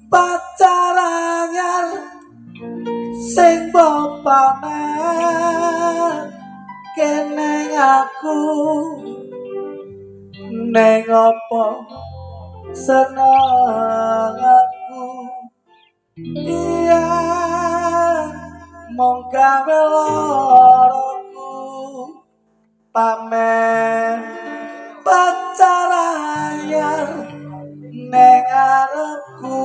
pacar anyar sing mbok pamer keneng aku neng apa seneng aku iya mong gawe loroku pamer pacar anyar neng arepku.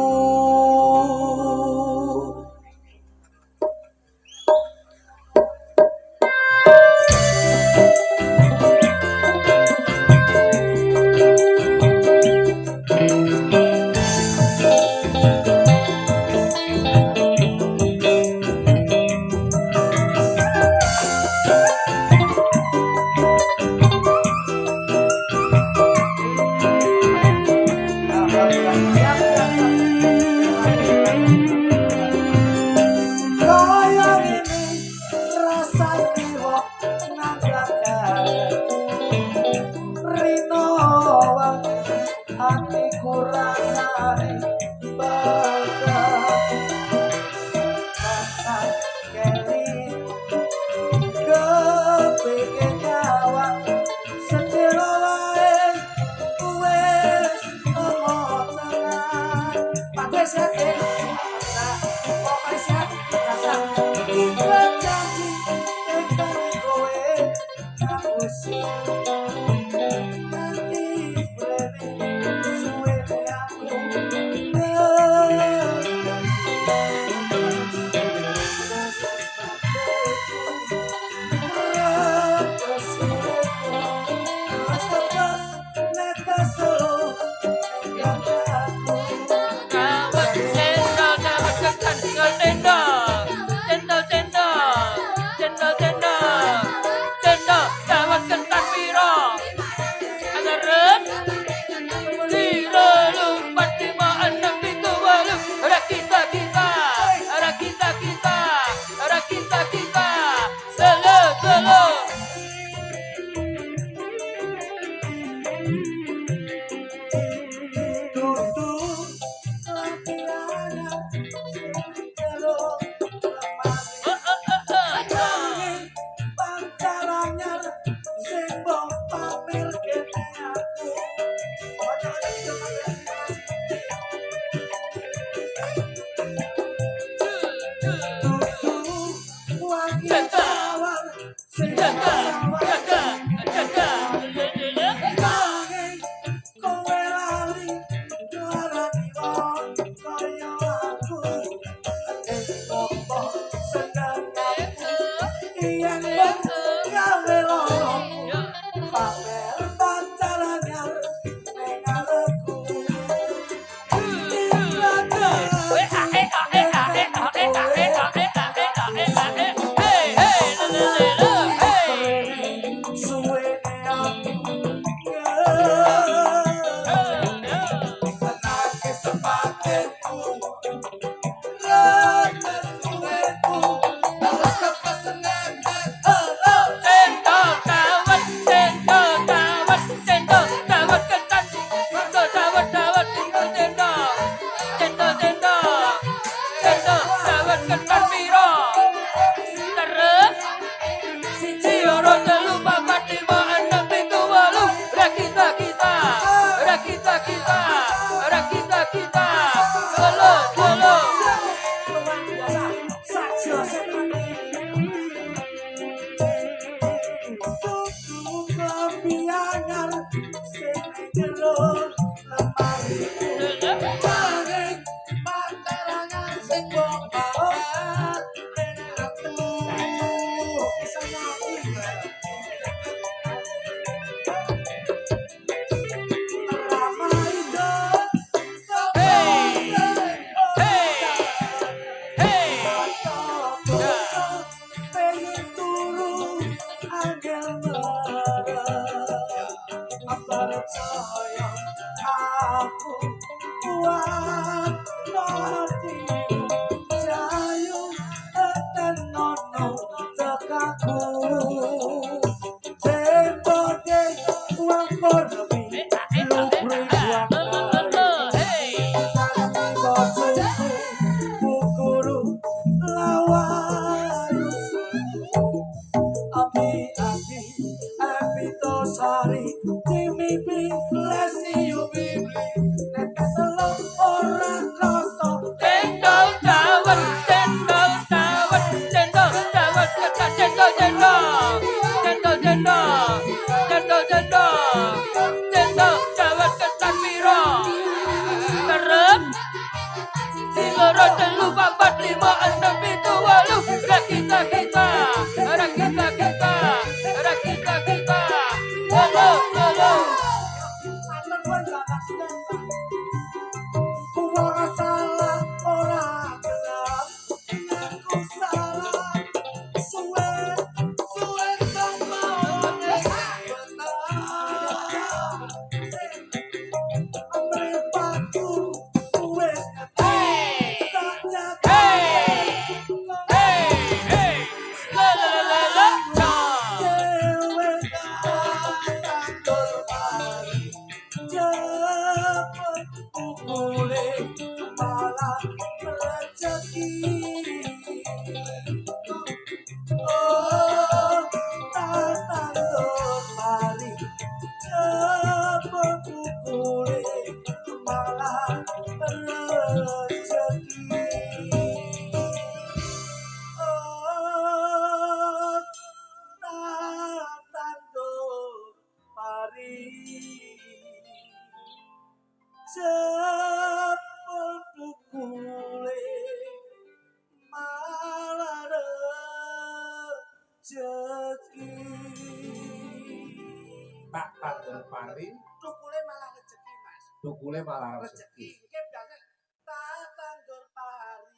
loro telu papat lima enam pitu wolu rakita kita rakita kita rakita kita lolo lolo Matur nuwun Bapak Sinten. Kula salah ora gelem aku salah suwe suwe sampeyan mripatku wis hey saja hey hey hey la la la la la dewe tandur pari cepet pukule malah rezeki oh tandur pari cepet pukule malah rezeki oh tandur pari cepet pukule malah rezeki tak tandur pari tukule malah rezeki Mas tukule malah rezeki rezeki. iki biasa tak tandur pari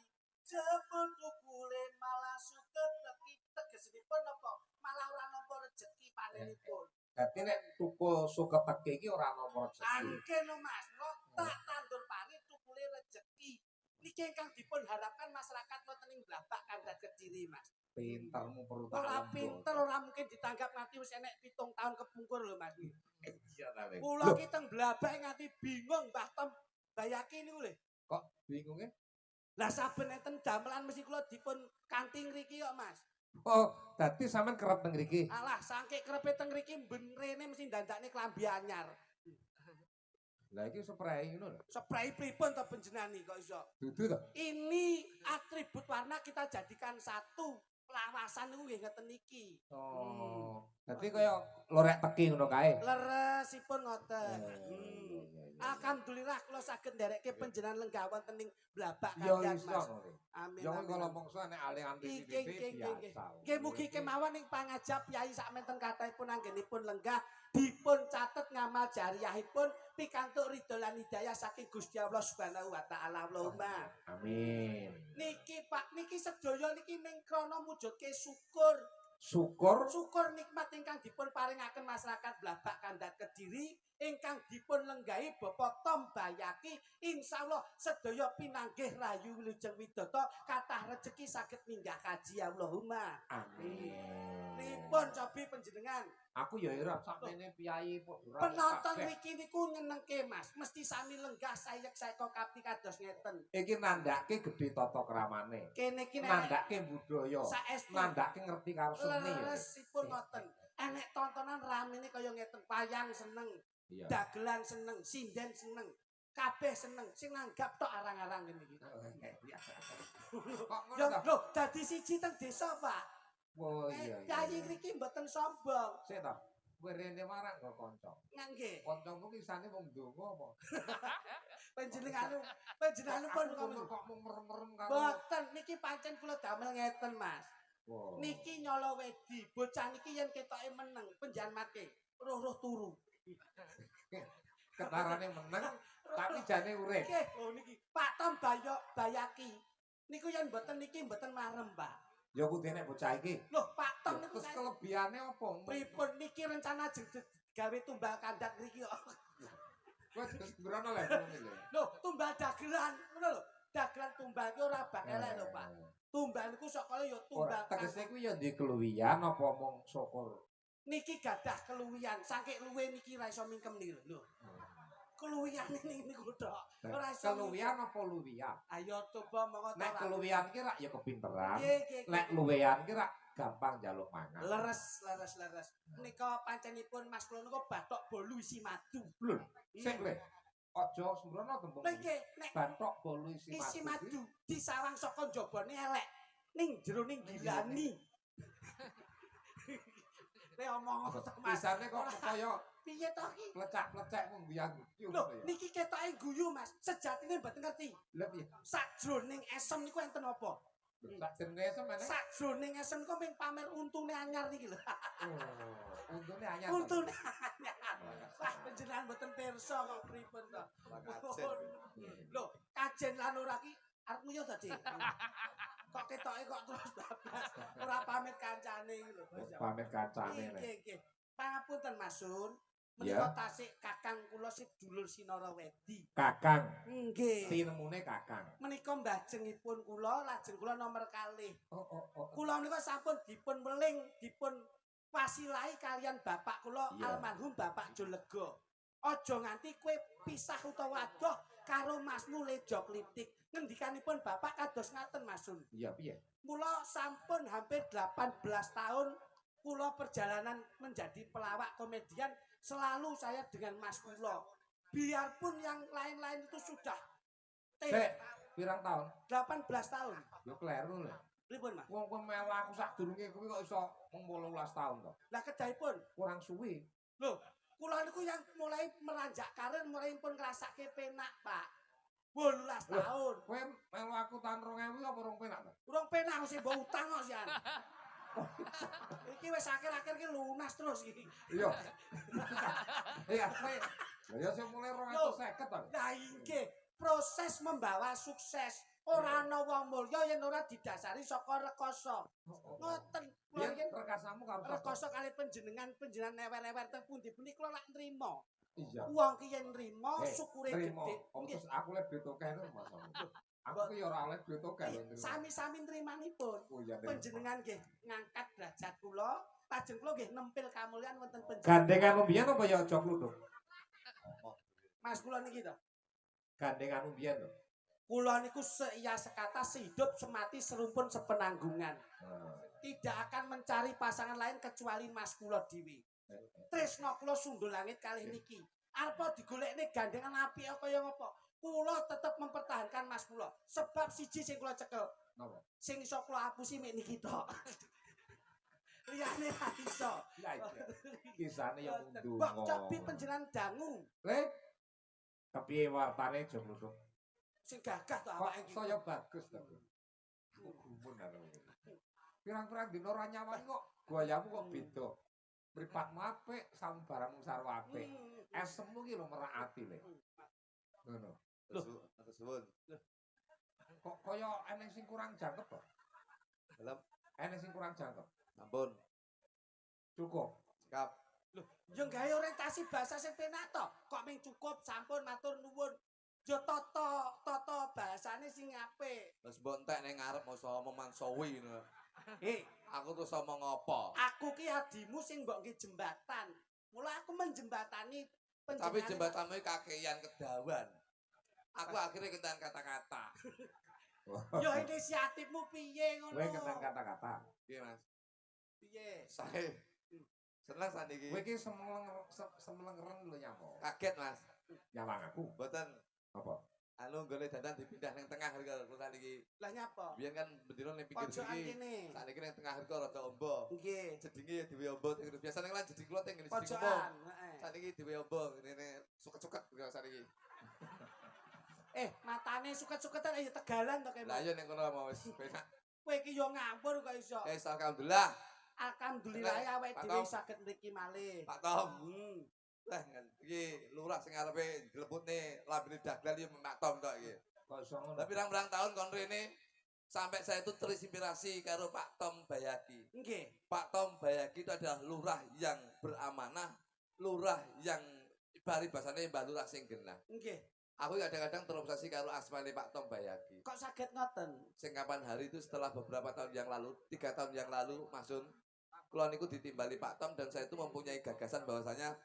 cepet tukule malah suket teki tegesipun apa malah ora nampa rezeki parinipun Dadi nek tukul suketeke iki ora nampa rezeki. angke no Mas kok tak tandur pari tukule rezeki niki ingkang dipun harapkan masyarakat wonten ing Blabak Kandat Kediri Mas Pintermu perlu tak ora lembut. pinter ora mungkin ditanggap nganti wis enek 7 tahun kepungkur lho Mas Iya ta, Lek. kula ki teng Blabak nganti bingung Mbah Tom bayaki niku lho Kok bingunge? lah saben enten damelan mesti kula dipun kanthi ngriki kok Mas Oh, dadi sampean kerep teng mriki. alah saking kerepe teng ngriki ben rene mesti dandakne klambi anyar Lah iki spray ngono lho. spray pripun to panjenengan kok iso Dudu to. ini atribut warna kita jadikan satu lawasan niku nggih ngeten iki Oh. Dadi kaya lorek teki ngono kae. leresipun ngoten Iya. alhamdulillah kula saged nderekke panjenengan lenggah wonten ing Blabak Yo Kandat iso Mas ngono. amin Yo amin, kalau amin. mongso nek ale-ale Nggih, biasa. nggih mugi kemawon ing pangajap yai sakmenten kathahipun anggenipun lenggah dipun catet ngamal jariyahipun pikantuk ridho lan hidayah saking Gusti Allah Subhanahu wa taala. Allahumma Amin. niki Pak niki sedaya niki ning krana mujudke syukur Syukur nikmat ingkang dipun paringaken masyarakat Blabak Kandat Kediri ingkang dipun lenggahi Bapak Tom Bayaki insyaallah sedaya pinanggih rayu wilujeng widata kathah rejeki saged minggah kaji Allahumma amin. pripun cobi panjenengan Aku ya ira sakmene piyai penonton mriki niku nyenengke Mas mesti sami lenggah sayek-sayek kapi kados ngeten iki nandhake gedhe tata kramane. kene iki Nandhake budaya. saestu Nandhake ngerti karo seni. leresipun ngoten enek tontonan ramene kaya ngeten wayang seneng Iya. dagelan seneng sinden seneng kabeh seneng sing nanggap tok arang-arang ngene iki Kok ngono yo ta? lho dadi siji teng desa Pak Oh iya. Kyai ngriki mboten sombong Sik ta. Kowe rene marang kok kanca. nggih Kancamu ki isane wong ndonga apa? panjenengan pun kok mung merem-merem karo. mboten niki pancen kula damel ngeten Mas Wow. niki nyala wedi bocah niki yen ketoke meneng penjanmate roh-roh turu Ketarane meneng tapi jane urip. nggih oh niki Pak Tom Bayaki niku yen mboten niki mboten marem Pak Ya kudu nek bocah iki. lho Pak Tom niku Terus kelebihane apa? pripun niki rencana gawe tumbal kandat niki kok Kowe terus berono lek ngono lho. lho tumbal dagelan ngono lho dagelan tumbal ki ora bak elek lho Pak tumbal niku sokole ya tumbal Tegese kuwi ya ndek keluwian apa mung syukur. niki gadah keluwian saking luwe niki ra iso mingkem lho keluwian niku tok ora iso Keluwian apa luwian? ayo coba monggo Nek keluwian ki rak ya kepinteran. nggih Nek luwean ki rak gampang njaluk mangan. leres menika pancenipun Mas kula niku bathok bolu isi madu Lho, sik le. Aja sembrono tembung. nggih nek Bathok bolu isi isi madu. madu disawang saka njabane elek ning jero ning gilani nek omong Mas Isane kok kaya Piye to iki? Plecak-plecek mung biang. Lho, niki ketoke guyu, Mas. Sejatine mboten ngerti. Lha piye? Sakjroning esem niku enten apa? Sak jenenge semene. Sakjroning esem niku ping pamer untune anyar niki lho. Oh, untune anyar. Untune anyar. Wah, panjenengan mboten pirsa kok pripun to. Lho, kajen lan ora ki arep nguyu to, Dik. Kok ketoke kok terus bablas. Ora pamit kancane iki lho. Pamit kancane nek. Nggih. Pangapunten Mas Sun. Ya. Menika tasik kakang kula sedulur Sinara Wedi. Kakang. Nggih. Tinemune Kakang. Menika mbajengipun kula, lajeng kula nomor kalih. Oh. Kula menika sampun dipun weling, dipun wasilahi kalian bapak kula Iya. almarhum Bapak Jolega. Aja nganti kowe pisah utawa adoh karo Masmu Lejo Klitik. Ngendikanipun bapak kados ngaten Mas Sun. Iya piye? Mula sampun hampir 18 tahun kula perjalanan menjadi pelawak komedian, selalu saya dengan Mas kula. Biarpun yang lain-lain itu sudah Sik, pirang tahun? 18 tahun. Yo kleru lho. Pripun, Mas? Wong kowe melu aku sadurunge kuwi kok iso mung 18 tahun to. Lah kedahipun, Kurang suwi. lho, kula niku yang mulai meranjak karir mulai pun ngrasake penak, Pak. 18 Loh. tahun. Kowe melu aku tahun 2000 apa rong penak to? Urung penak sing mbok utang kok sian. Iki wis akhir-akhir ki lunas terus iki. Iya. Iya, kowe. Lah ya sing mulai 250 to. Lah inggih, proses membawa sukses. Ora ana wong mulya yen ora didasari saka rekoso. Ngoten. Kula Yen yen rekasamu karo sapa? rekoso kali panjenengan newer-newer teng pundi-pundi kula lak nrimo. Iya. Wong ki yen nrimo Eh, syukure Trimo. gedhe. Oh, Nggih. terus aku lek duit akeh lho Mas. Aku ki ya ora oleh duit akeh lho. Sami-sami nrimanipun. Oh iya. Panjenengan nggih ngangkat derajat kula, lajeng kula nggih nempil kamulyan wonten panjenengan. Gandengan umbian apa ya aja kluthuk? Mas kula niki to. Gandengan umbian lho. Kula niku seia sekata sehidup semati serumpun sepenanggungan. Tidak akan mencari pasangan lain kecuali Mas kula dhewe. Tresno kula sundul langit kalih niki. Arep digolekne gandengan apik kaya ngapa? Kula tetep mempertahankan Mas kula. Sebab siji sing kula cekel. Napa? Sing iso kula apusi mek niki tok. Liyane ra iso. Lah iya. Kisane ya Mbok ndonga. cobi panjenengan dangu Kepiye wartane aja kluthuk? sing gagah to Kok awake iki. saya bagus to. Gumun arep. Pirang-pirang dina ora nyawani kok gayamu kok beda. Mripatmu apik, sambarangmu sarwa apik. Esemmu ki lho merak ati le. Ngono. Atur suwun. Kok kaya eneng sing kurang jangkep to? Dalam Eneng sing kurang jangkep. ampun. Cukup. Sikap. Yo gawe orientasi bahasa sing penak to. Kok ming cukup sampun matur nuwun. Yo tata bahasane sing apik. Terus mbok entek ning ngarep masa omong sowi ngono. Aku Aku terus omong apa? aku ki adimu sing mbok nggih jembatan. Mula aku menjembatani Tapi panjenengan. jembatanmu kakeyan kedawan. Aku akhirnya ketahan kata-kata. Yo inisiatifmu piye ngono? Kowe kenang kata-kata. Piye, Mas? Piye? Saya seneng saniki. Kowe iki semelengeren lho nyapa. Kaget, Mas. Nyawang aku. Mboten Apa? anu gole dadan dipindah ning tengah rika niki. Lah nyapa? Biyen kan bendina ning pinggir Pojokan iki. kene. Sakniki ning tengah rika rada ombo. Nggih. Jedinge ya dhewe ombo biasane kan jeding kula teng ngene jeding ombo. Pojokan, heeh. Sakniki dhewe ombo ngene suket-suket kaya sakniki. Matane suket-suketan ya tegalan to Lah kene. iya ning kono mau wis penak. Kowe iki yo ngawur kok iso. Alhamdulillah. Alhamdulillah Tenang, awake Pak dhewe Tom. saged mriki malih. Pak Tom. Hmm. Lah iki lurah sing arepe dilebutne lambene daglal ya Pak Tom tok iki. Kok iso ngono? Lah pirang-pirang tahun kon rene sampai saya itu terinspirasi karo Pak Tom Bayaki. Nggih. Pak Tom Bayaki itu adalah lurah yang beramanah, lurah yang ibari bahasane Mbah Lurah sing genah. Nggih. Aku kadang-kadang terobsesi karo asmane Pak Tom Bayaki. Kok saged ngoten? Sing kapan hari itu setelah beberapa tahun yang lalu, 3 tahun yang lalu, Masun, kula niku ditimbali Pak Tom dan saya itu mempunyai gagasan bahwasanya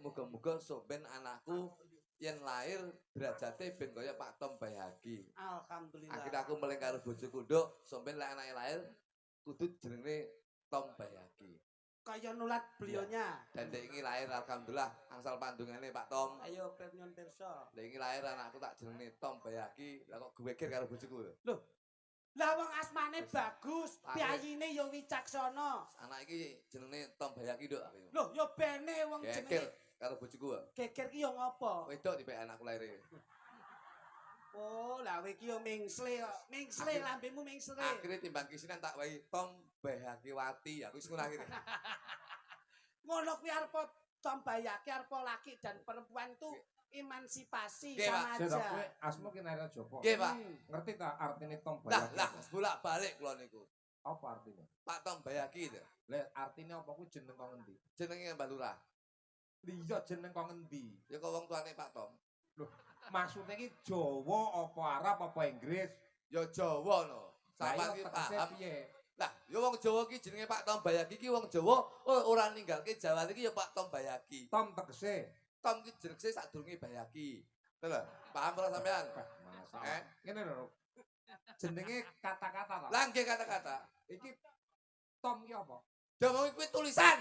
muga-muga soben anakku yen lahir derajate ben kaya Pak Tom Bayaki. Alhamdulillah. Akhirnya aku meleng karo bojoku, Nduk, soben lek anake lahir kudu jenenge Tom Bayaki. Kaya nulat belionya. Dan dek ini lahir alhamdulillah angsal pandungane Pak Tom. Ayo Premion Perso. Dek ini lahir anakku tak jenenge Tom Bayaki. Lah kok geweger karo bojoku. Lah wong asmane bagus, Amin. piyayine yo wicaksana. Anak iki jenenge Tom Bayaki, Nduk. Loh, yo bene wong Geger. jenenge karo bojoku. Geger ki yo ngopo? Wedok dipek anakku laire. Oh, lah kowe ki yo mengsle kok. Mengsle lambemu mengsle. Akhire timbang kisinan tak wahi Tom Bayakiwati. Aku wis ngono akhire. Ngono kuwi arep tombayake arep laki dan perempuan tuh emansipasi Nggih, Pak. sama Sira aja. kowe asmu ki Narya Joko. Nggih, Pak. Ngerti ta artine Tom Lah, Bayaki? lah bolak-balik kula niku. Apa artinya? Pak Tom Bayaki itu. Lah artinya apa kuwi jeneng kok ngendi? Jenenge Mbah Lurah. Iya jeneng kok ngendi? Ya kok wong tuane Pak Tom. Maksudnya ki Jawa apa Arab apa Inggris? Ya Jawa no. Lah Sampeyan iya ki tegese paham. piye? Lah, ya wong Jawa ki jenenge Pak Tom Bayaki ki wong Jawa ora ninggalke Jawa iki ya Pak Tom Bayaki. Tom tegese. Tom ki jenenge sadurunge Bayaki. Lho, paham ora sampean? Masalah. Ngene lho. Jenenge kata-kata ta. Lah nggih kata-kata. Iki Tom ki apa? Dawuh kuwi tulisan.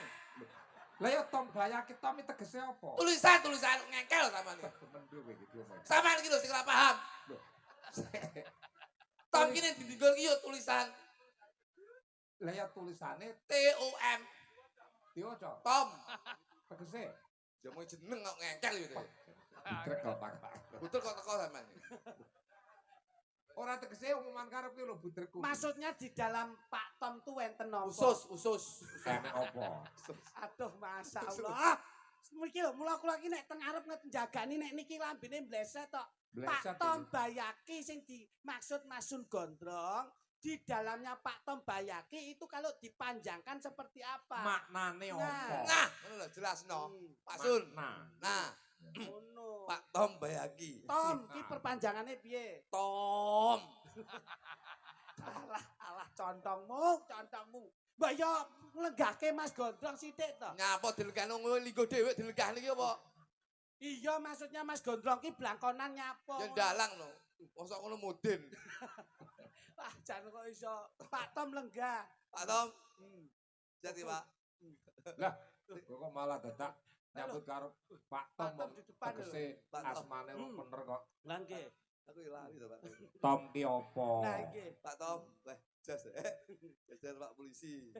Lah ya Tom Bayaki Tom iki tegese apa? Tulisan ngengkel sampean iki. Mendhu kowe iki omong. Sampean iki lho sing ora paham. Tom ki ning dinggol ki yo tulisan Lah ya tulisane TOM. diwaca. Tom. Tegese. Ya mau jeneng kok ngengkel yo. Grek otak. Betul kok teko sampean. Ora tegese umuman karep ki lho buderku. Maksudnya di dalam Pak Tom tuh enten nopo? Usus. enek apa? Aduh, masyaallah. Mriki lho, mula kula iki nek teng arep njagani nek niki lambene mbleset tok. Bleset Pak Tom Bayaki sing dimaksud Masun Gondrong, di dalamnya Pak Tom Bayaki itu kalau dipanjangkan seperti apa? maknane apa? Nah, ngono lho jelasno. Hmm, Pak Sun. Nah, ngono. Pak Tom Bayaki. Tom, ki perpanjangannya piye? Tom. Alah contongmu. Mbak yo nglenggahke Mas Gondrong sithik to. Nyapa dilekane ngono linggo dhewe dilekah niki apa? Iya, maksudnya Mas Gondrong ki blangkonan nyapa. Ya ndalang no. Mosok ngono mudin. Wah, jan kok iso Pak Tom lenggah. Pak Tom, Hmm. jadi Pak. kok malah dadak nyambut karo Pak Tom Pak Tom di depan lho. tegese Pak Tom. asmane bener kok. Lah nggih. Aku lali to Pak. Tom ki apa? Nah nggih. Pak Tom, jas jajar Pak polisi.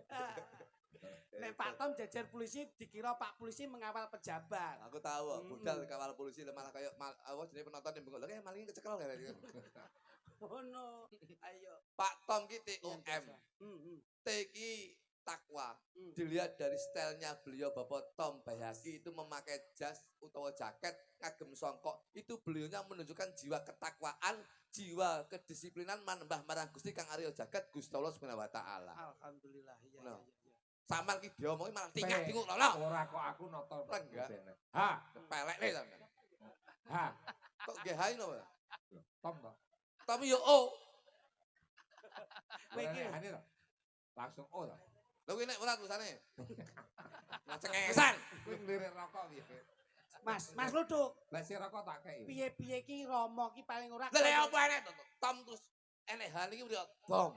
Nek Pak Tom jajar polisi dikira Pak polisi mengawal pejabat. Aku tahu, Hmm. budal kawal polisi malah kayak apa jenenge penonton yang bengok. Lah kayak maling kecekel kayak Oh no. Ayo. Pak Tom ki TOM. Hmm. T ki takwa. Hmm. Dilihat dari stylenya beliau Bapak Tom Bayaki itu memakai jas utawa jaket kagem songkok. Itu beliaunya menunjukkan jiwa ketakwaan, jiwa kedisiplinan manembah marang Gusti Kang Arya Jagat Gusti Allah Subhanahu wa taala. Alhamdulillah. Iya No. iya. Sampeyan ki diomongi malah tingkah Pe. tinguk lono. Ora kok aku nonton. Enggak. Ha, Pelek nih sampeyan. ha. Kok nggih hai no. Tom to. Tapi yo oh. Kowe iki Ane to. Langsung oh to. Lha kuwi nek ora tulisane. Nah cengengesan. Kuwi ngelirik rokok piye? Mas Luduk. Lah si rokok tak kei. Piye-piye ki Rama ki paling ora. Lah apa enek to? Tom terus enek hal iki udah bom.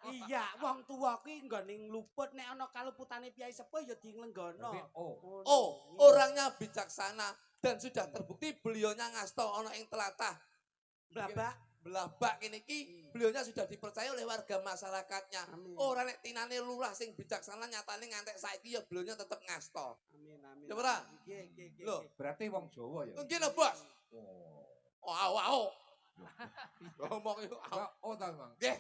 Iya, wong tuwa ki nggone ngluput nek ana kaluputane piyai sepuh ya diglenggono. Berarti oh. Ngono. Oh, orangnya bijaksana dan sudah terbukti beliaunya ngasto ana ing telatah Blabak. Belabak ini ki beliaunya sudah dipercaya oleh warga masyarakatnya. Amin. Orang nek tinane lurah sing bijaksana nyatane ngantek saiki ya beliaunya tetap ngasto. Amin amin. Ya, ora? Nggih. Loh. Berarti wong Jawa ya. Mungkin lho, Bos. Oh. Wow. Ngomong yo. Ya, oh ta, Bang. Nggih.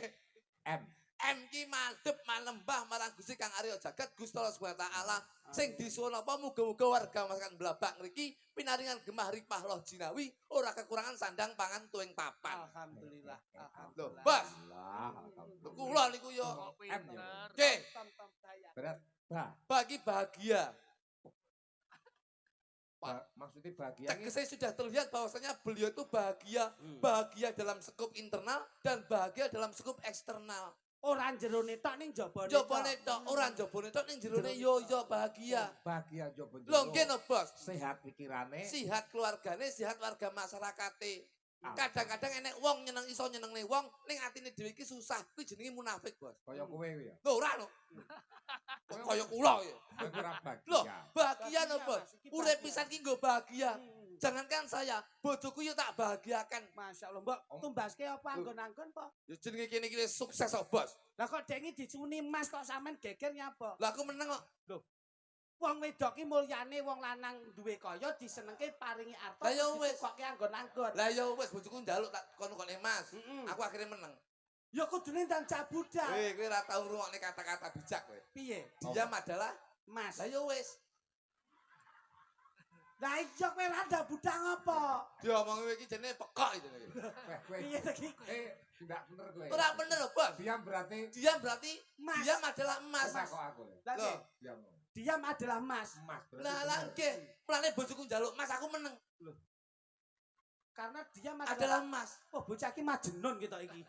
M. M ki madhep manembah marang Gusti Kang Arya Jagat Gusti Allah Subhanahu wa taala. Sing disuwun apa muga-muga warga masyarakat Blabak ngriki pinaringan gemah ripah loh jinawi ora kekurangan sandang pangan tuwing papan. Alhamdulillah. Loh, Alhamdulillah. Bos. Lah, alhamdulillah. Kula niku yo M ya. nggih, Tom saya. Berat. Bah, bagi bahagia. maksudnya bahagia ini Tegese sudah terlihat bahwasanya beliau itu bahagia, Hmm. bahagia dalam skup internal dan bahagia dalam skup eksternal. Ora jerone tok ning jabone. Jobone tok, ora jobone tok ning jerone yo bahagia. bahagia coba Lho nggih no, Bos. sehat pikirane. Sihat keluargane, sihat warga masyarakate. Ah. Kadang-kadang enek wong iso nyenengne wong ning atine dhewe iki susah. Kuwi jenenge munafik, Bos. Kaya kowe ya. Lho ora no. Kok kaya kula ya. Kowe ora bahagia. Loh, bahagia no, Bos. Mas, iki Urip bahagia. pisan ki nggo bahagia. Hmm. Jangankan saya, bojoku yo tak bahagiakan. Masya Allah, Mbak, tumbaske apa anggon-anggon po? Ya jenenge kene iki wis sukses kok, Bos. Lah kok dengi dicuni Mas kok sampean geger nyapa? Lah aku menang kok. Wong wedok ki mulyane wong lanang duwe kaya disenengke paringi arta. Lah ya wis. kok anggon-anggon. Lah ya wis bojoku njaluk tak kono-kono Mas. Mm-mm. Aku akhirnya menang. Ya kudune ndang cabudak. Kowe ora tau ngrungokne kata-kata bijak kowe. Piye? Diam adalah Mas. lah ya wis. Lah iya kowe ra ndak budang apa? Diomongi kowe iki jenenge pekok iki jenenge. Weh, Piye iki? tidak bener kowe. Ora bener lho, Bos. Diam berarti Diam berarti Mas. diam adalah emas. kok aku. Lah Loh. nggih, Diam. diam adalah mas. Emas berarti. Lah lah bener. nggih, plane bojoku njaluk emas aku meneng. Karena diam Adalah emas. Oh, bocah iki majenun gitu iki.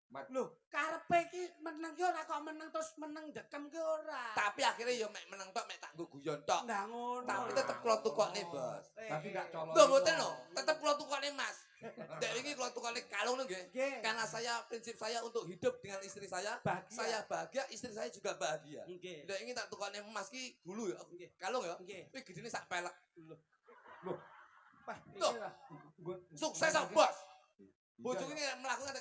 Mat- Lho, karepe iki meneng ki ora kok meneng terus meneng dekem ki ora. Tapi akhirnya ya mek meneng tok, mek tak nggo guyon tok. Ndak ngono. Tapi tetep kula tukokne, Bos. Tapi gak colok. Lho mboten lho, tetep kula tukokne Mas. Dek iki kula tukokne kalung lho nggih. Nggih. Karena prinsip saya untuk hidup dengan istri saya, Bahagia. saya bahagia, istri saya juga bahagia. Nggih. Dek ini tak tukokne emas ki gulu ya. Nggih. Kalung ya. Nggih. Kuwi gedene sak pelek. Wah, Loh. iki lah. Sukses ah, Bos. Bojoku ini melakukan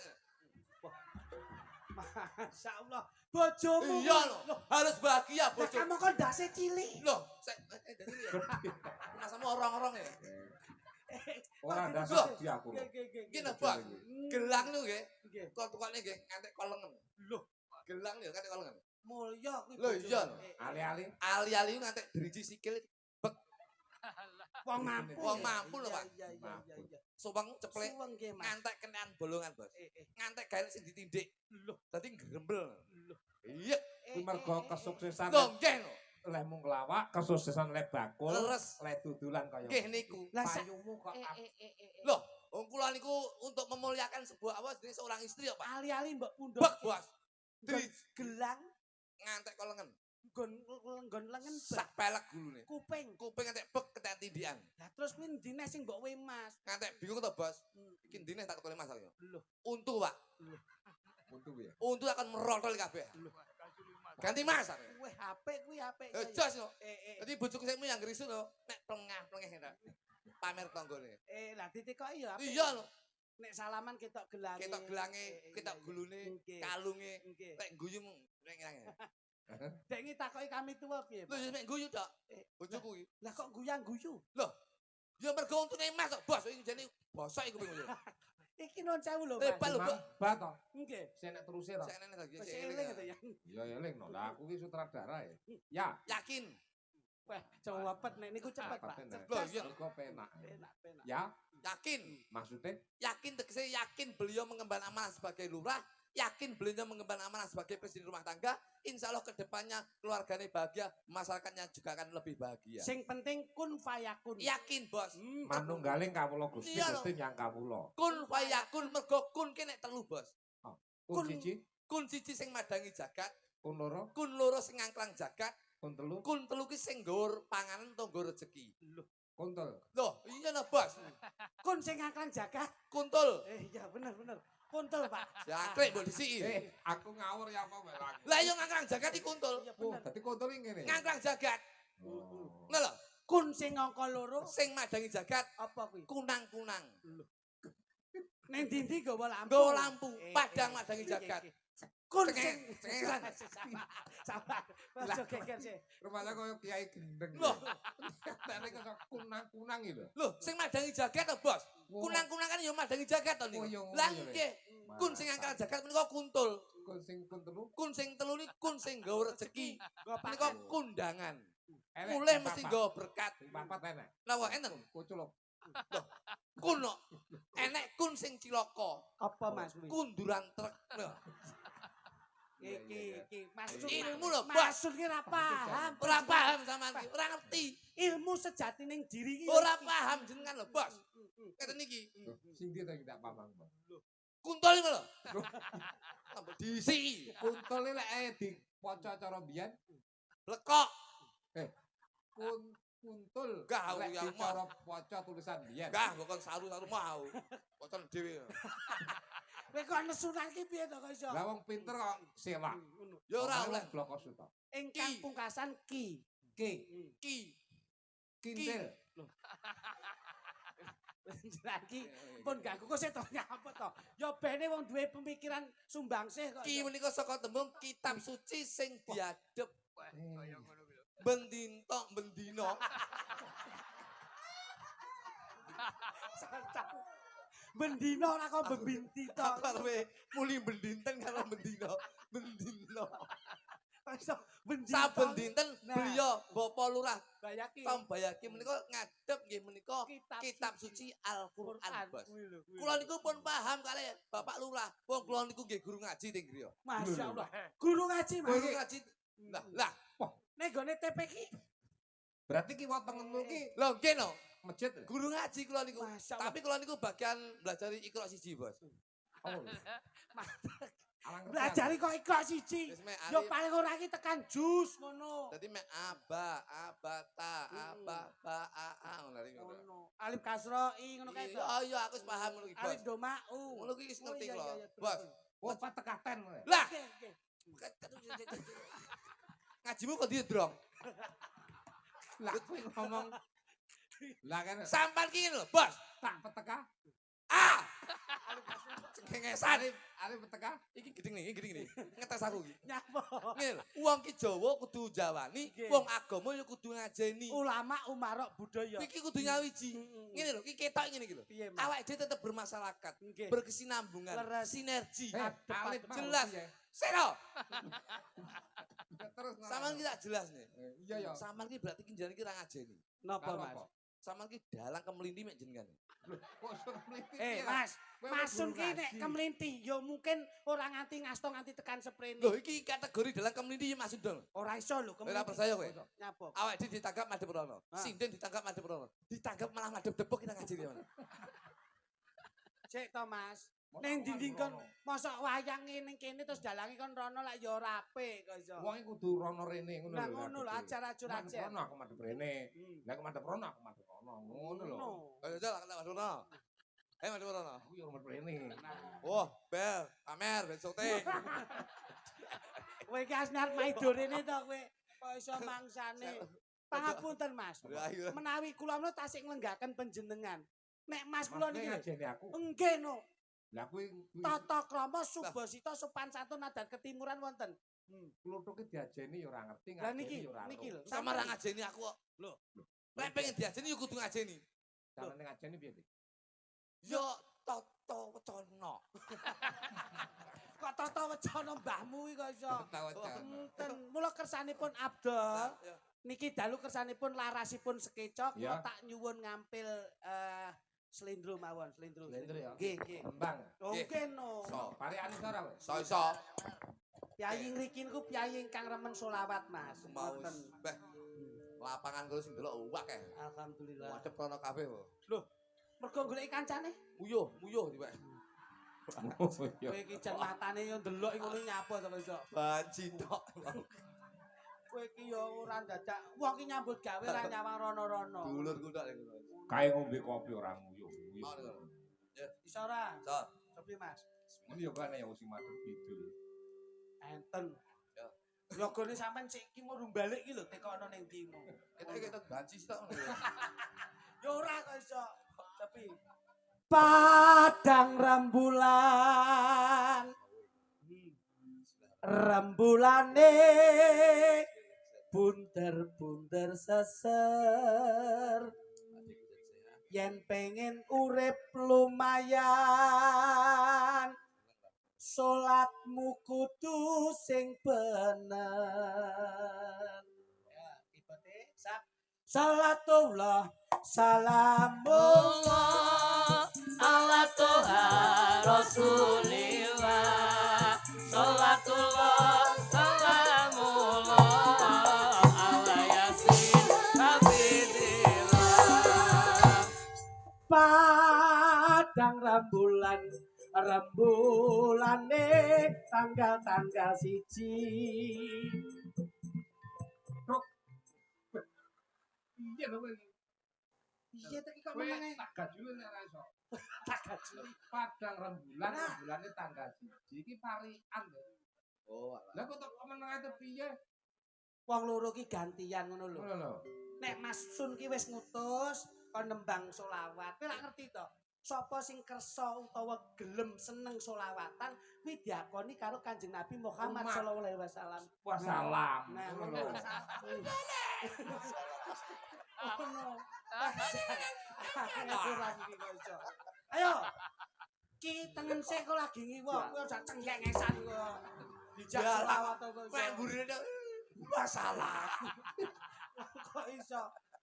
Masyaallah. Bojomu. iya lho, harus bahagia Lah bojoku. kamu kok ndase cilik. Loh, dari ya. Masamu orang-orang ya. Ora Loh. dasar di aku. Gini Bos, gelang lho nggih. Nggih. Kok tukokne nggih ngantek kolengen. Loh, Gelang lho ngantek kolengen. mulya kuwi. Loh, bojomu. iya lho. Ali-ali Ali-ali ngantek driji sikil Wong mampu. Wong ya? mampu lho, Iya, Pak. Iya, iya, iya, iya. suweng ceplek Suweng nggih, Mas. ngantek kenaan bolongan, Bos. Eh. Ngantek gael sing ditindik. Loh, Dadi grembel. loh. Iya. kuwi mergo kesuksesan Lho nggih lho. leh mung kelawak, kesuksesan leh bakul, Leres. leh dudulan kaya. Nggih niku. Lah Payumu kok Loh, wong kula niku untuk memuliakan sebuah apa jenis seorang istri ya, Pak. ali-ali mbok pundhut. Bek, Bos. Nggon gelang Ngantek kolengen. nggon lengen bek. Sak pelek gulune. Kuping. Kuping ngantek bek ketek tindikan. Lah terus kuwi ndine sing mbok we Mas. Ngantek bingung to, Bos. Hmm. Iki ndine tak tukone Mas aku. Loh, Untu, Pak. untu ya. Untu akan merotol kabeh. Ganti Mas. aku. kuwi HP kuwi HP. Jos yo. Eh. Dadi bojoku sing yang ngrisu lho, nek plengah-plengeh ngene. Pamer tanggane. Lah ditikoki ya HP. Iya lho. Nek salaman ketok gelange. Ketok gelange, ketok gulune, Nggih. kalunge, Nggih. nek guyu mung nek ngene. Dek iki takoki kami tuwa piye? Lho ya nek guyu tok. Eh, Bojoku iki. Lah kok guyang-guyu? Ya mergo untune Mas kok, Bos. Iki jane bosok iku bingung. Iki non sewu lho, Lepal Mas. lho, Bos. Ba to. Nggih. Saya nek terusir to. Saya nene lagi. Wis saya eling eling. to ya. Ya eling no. Lah aku ki sutradara ya. Ya. Yakin. Wah, cepet nek niku cepet, Pak. Cepet, Nek. Loh, Cerdas. iya. Mergo penak. Penak. Ya, Yakin. maksudnya Yakin tegese yakin beliau mengemban amanah sebagai lurah, yakin beliau mengemban amanah sebagai presiden rumah tangga, insya Allah kedepannya keluarganya bahagia, masyarakatnya juga akan lebih bahagia. Sing penting kun fayakun. Yakin, Bos. manunggaling kawula Gusti Iya, lho. Gusti nyang kawula. Kun fayakun mergo kun kene telu, Bos. Kun Kun- siji, Kun siji sing madangi jagat, kun loro, kun loro sing ngangklang jagat, kun telu, kun telu ki sing nggawa panganan utawa nggawa rezeki. kuntul. Loh, iya nah, Bos. Kun sing ngangklang jagat. Kuntul. Iya bener. Kuntul, Pak. Jangkrik mbok disiki. Aku ngawur ya apa wae lagi. Lah iya ngangklang jagat iki kuntul. Iya Oh, bener. dadi kuntul iki ngene. Ngangklang jagat. Oh. Ngono lho, Kun sing ngangka loro sing madangi jagat apa kuwi? kunang-kunang. Ning ndi nggawa lampu. Nggawa lampu, Eh, padang eh, madangi eh, jagat. eh, eh. Kun Cengeng, sing cengengan. Sabar. Ojo geger sih. Rumahnya kaya kiai gendeng. Loh. Tane kok kunang-kunang iki lho. Loh, sing madangi jagat to, Bos? Kunang-kunang kan ya madangi jagat to niku. Oh, iya, Lah iya, nggih, kun sing ngangklang jagat menika kuntul. Kun sing kun telu. Kun sing telu ni kun sing nggawa rezeki. Nggo Menika paket. kundangan. Elek, Mulai sing mesti papat. nggawa berkat. Sing papat enek. Napa enten? Kuculuk. Kun kok. Enek kun sing cilaka. Apa Mas kuwi? Kunduran truk. Lho, Iki maksud Ilmu lho, Bos. Maksud ki ora paham. ora paham sampean iki, ora ngerti. Ilmu sejati ning diri ki. Ora paham jenengan lho, Bos. Ngeten iki. Loh, sing dia tak tidak paham. Bang. Kuntul iki lho. Tambah diisi. Kuntul iki lek dipoco cara biyen Lekok. kuntul. Gah, Lek yang dicara poco tulisan biyen. Gah, kok saru-saru mau. Kocon dhewe. Kowe kok nesunan ki piye to kok iso? Lah wong pinter kok silak. Ngono. Ya ora oleh. blok suta. Ingkang Ki. pungkasan ki. Ki, Ki. kintil. Lagi pun gak kok setone apa to? Ya bene wong duwe pemikiran sumbangsih kok. Ki menika saka tembung kitab suci sing diadep. bendintok bendino. Bendino ora kok bembinti to. Aku arepe muli bendinten karo bendino. Bendino. Bendino. Saben dinten Nah. beliau Bapak Lurah Bayaki. Tom Bayaki menika ngadep nggih menika kitab suci Al-Qur'an, Bos. Kula niku pun paham kalih Bapak Lurah. Wong kula niku nggih guru ngaji teng griya. Masyaallah. Guru ngaji, Mas. Guru ngaji. Lah, Nek gone TPK. Berarti ki wontenmu ki lho nggih no. masjid. Guru ngaji kula niku. Masyaallah. Tapi kula niku bagian belajar Iqra siji, Bos. Oh. Alang Belajari kok ikhlas siji. Wis mek Yo arep. paling ora iki tekan jus ngono. Dadi mek aba, abata, aba, ba, a ngono lari ngono. Ngono. Alif kasroi ngono kae to. Iya, iya aku wis paham ngono ki, Bos. Alif domau. Ngono ki wis ngerti Oh, iya, kula. iya, iya, Bos. bener. Oh, patekaten. Lah, Oke, oke. ngajimu kok diedrong. Lah kowe ngomong. Lah kan Sampan ki lho, Bos. tak peteka. Ah! Cengengesan. Arep peteka. Iki gedeng nih. Ngetes aku iki. Nyapa? Ngene lho, wong ki Jawa kudu jawani, Nggih. wong agama ya kudu ngajeni. Ulama umarok budaya. Iki kudu nyawiji. Ngene lho, iki ketok ngene iki lho. Piye, Mas? Awake dhewe tetep bermasyarakat, Nggih. berkesinambungan, Leres. sinergi. Alif jelas. ya. Sero, Terus sampean ki tak jelas nih. Iya ya. Sampean ki berarti ki jenenge ki ra ngajeni. Napa, Karo Mas? apa? Sampean ki dalang kemlinti mek jenengan. Kok iso mliti piye? Mas, Kowe Masun guru ki nek ngaji. kemlinti yo mungkin ora nganti ngasto nganti tekan sprene. Lho iki kategori dalang kemlinti ya masuk dong. Ora iso lho Ora kemlinti. percaya kowe. Nyapa? Awake dhewe ditangkap madhep rono. Ah. Sinden ditangkap madhep rono. Ditangkap malah madhep depok kita ngajeni mana. Cek to, Mas. Mosok Ning wong dinding kon rono. mosok wayang ning kene terus dalange kon rono lak yo ora apik kok iso. Wong iki kudu rono rene ngono Nah lho. ngono lho acara curacet. Rono aku madhep rene. Hmm. Lah aku madhep rono aku madhep rono. Ngono lho. Ayo jal kena madhep rono. Ayo madhep rono. Aku yo madhep rene. Wah, bel, pamer, bel syuting. Kowe iki asli arep maido rene to kowe. Kok iso mangsane. Pangapunten, Mas. Ayo. Menawi kula menawa tasik nglenggaken panjenengan. Nek Mas kula Mas niki lho. ngajeni aku. Enggih no. Lah kuwi Tata krama subasita sopan santun adat ketimuran wonten. klutuke diajeni yo ora ngerti, Lah ngajeni yo ora. niki lho. Sama ra ngajeni aku kok. Lho. Lek pengen diajeni yo kudu ngajeni. Carane ngajeni piye, Dik? Yo tata wacana. Kok tata wacana mbahmu iki kok iso. Tata wacana. Enten. Mula kersanipun Abdul. Lah, yo. Niki dalu kersanipun larasipun sekecok Ya. kula tak nyuwun ngampil slendro mawon, slendro. Slendro ya? Nggih, nggih. Kembang. Oke no. So. Pareane ora kowe? Iso. Piyayi ngriki niku piyayi ingkang remen selawat, Mas. Mau Ngoten. beh lapangan kuwi sing delok akeh. Alhamdulillah. Madhep rono kabeh kok. Mergo goleki kancane. Uyuh tiba. Yo. Kowe iki jan matane yo ndelok ngono nyapa to iso. Banci tok. Kowe iki yo ora dadak wong iki nyambut gawe ra nyawang rono-rono. Dulurku tok niku. Kae ngombe kopi ora nguyuh. Mau niku. Iso ora? So. Cobi, Mas. Ngono yo kan yang sing madhep kidul. Enten. Ya. Logone sampean sik iki murung balik iki lho tekono ning ndi mo. Kita banci tok ngono. Yo ora kok iso. Cobi. Padang rembulan. Rembulane bunder-bunder seser. Yen pengen urip lumayan salatmu kudu sing bener. Ya, ibate sak salatullah salamullah ala Tuhan Rasulillah Salatullah salamullah ala Yasin Habibillah padang rembulane tanggal-tanggal siji. Iya lho kowe. Iya tapi kok Kowe menenge tak gajule nek ora iso. tak gaji. Padang rembulan, Nah. rembulane tanggal 1 iki parian lho. Oh, alah. Lah kok tok meneng ae piye? Wong loro ki gantian ngono lho. Ngono lho. Nek Mas Sun ki wis ngutus kon nembang selawat. Kowe lak ngerti to? sapa sing kersa utawa gelem seneng selawatan kuwi diakoni karo Kanjeng Nabi Muhammad Umat. sallallahu alaihi wasallam. Wassalam. Nah, Ngono ngono. lho. Ngono. Aturan iki kok iso. Ayo. Ki tengen sik kok lagi ngiwok, kowe aja cengengesan kok. Dijak Ya, selawat kok iso. Mek burine masalah. Kok iso?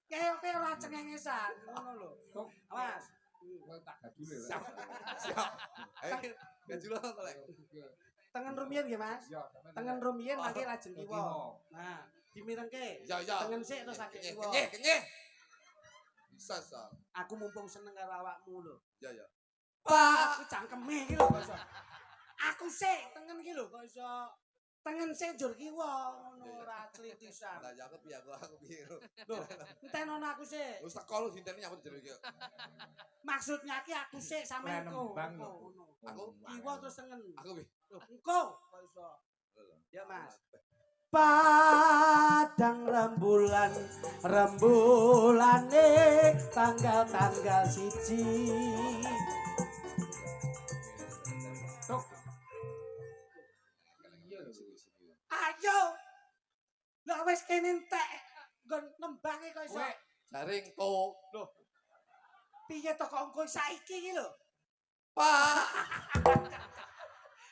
Kayak ora cengengesan, ngono lho. Kok Mas. kowe tak gadule. Siap. Siap. Ayo gajulo to lek. Tengen rumiyin nggih, Mas. Ya, Tengen rumiyin mangke lajeng kiwa. Nah, dimirengke. Ya ya. Tengen sik terus lagi kiwa. Kenyeh. Bisa, Sa. Aku mumpung seneng karo awakmu lho. Ya ya. Pak, aku cangkeme iki lho kok iso. Aku sik tengen iki lho kok iso. Tengen sik njur kiwa ngono ora clitisan. Lah ya aku piye lho. Lho, entenono aku sik. Wis teko lho dinteni nyambut jeneng iki. Maksudnya ki aku sik sampean engko. Nembang lho. Ngono. Aku Kiwa terus tengen. aku piye? Loh, engko kok iso. Ya, Mas. Padang rembulane tanggal siji. Tok. Iya lho. Ayo. Lah wis kene entek nggon nembange kok iso. Kowe Jaring to. Loh. Piye to kok engko saiki iki lho? Pak.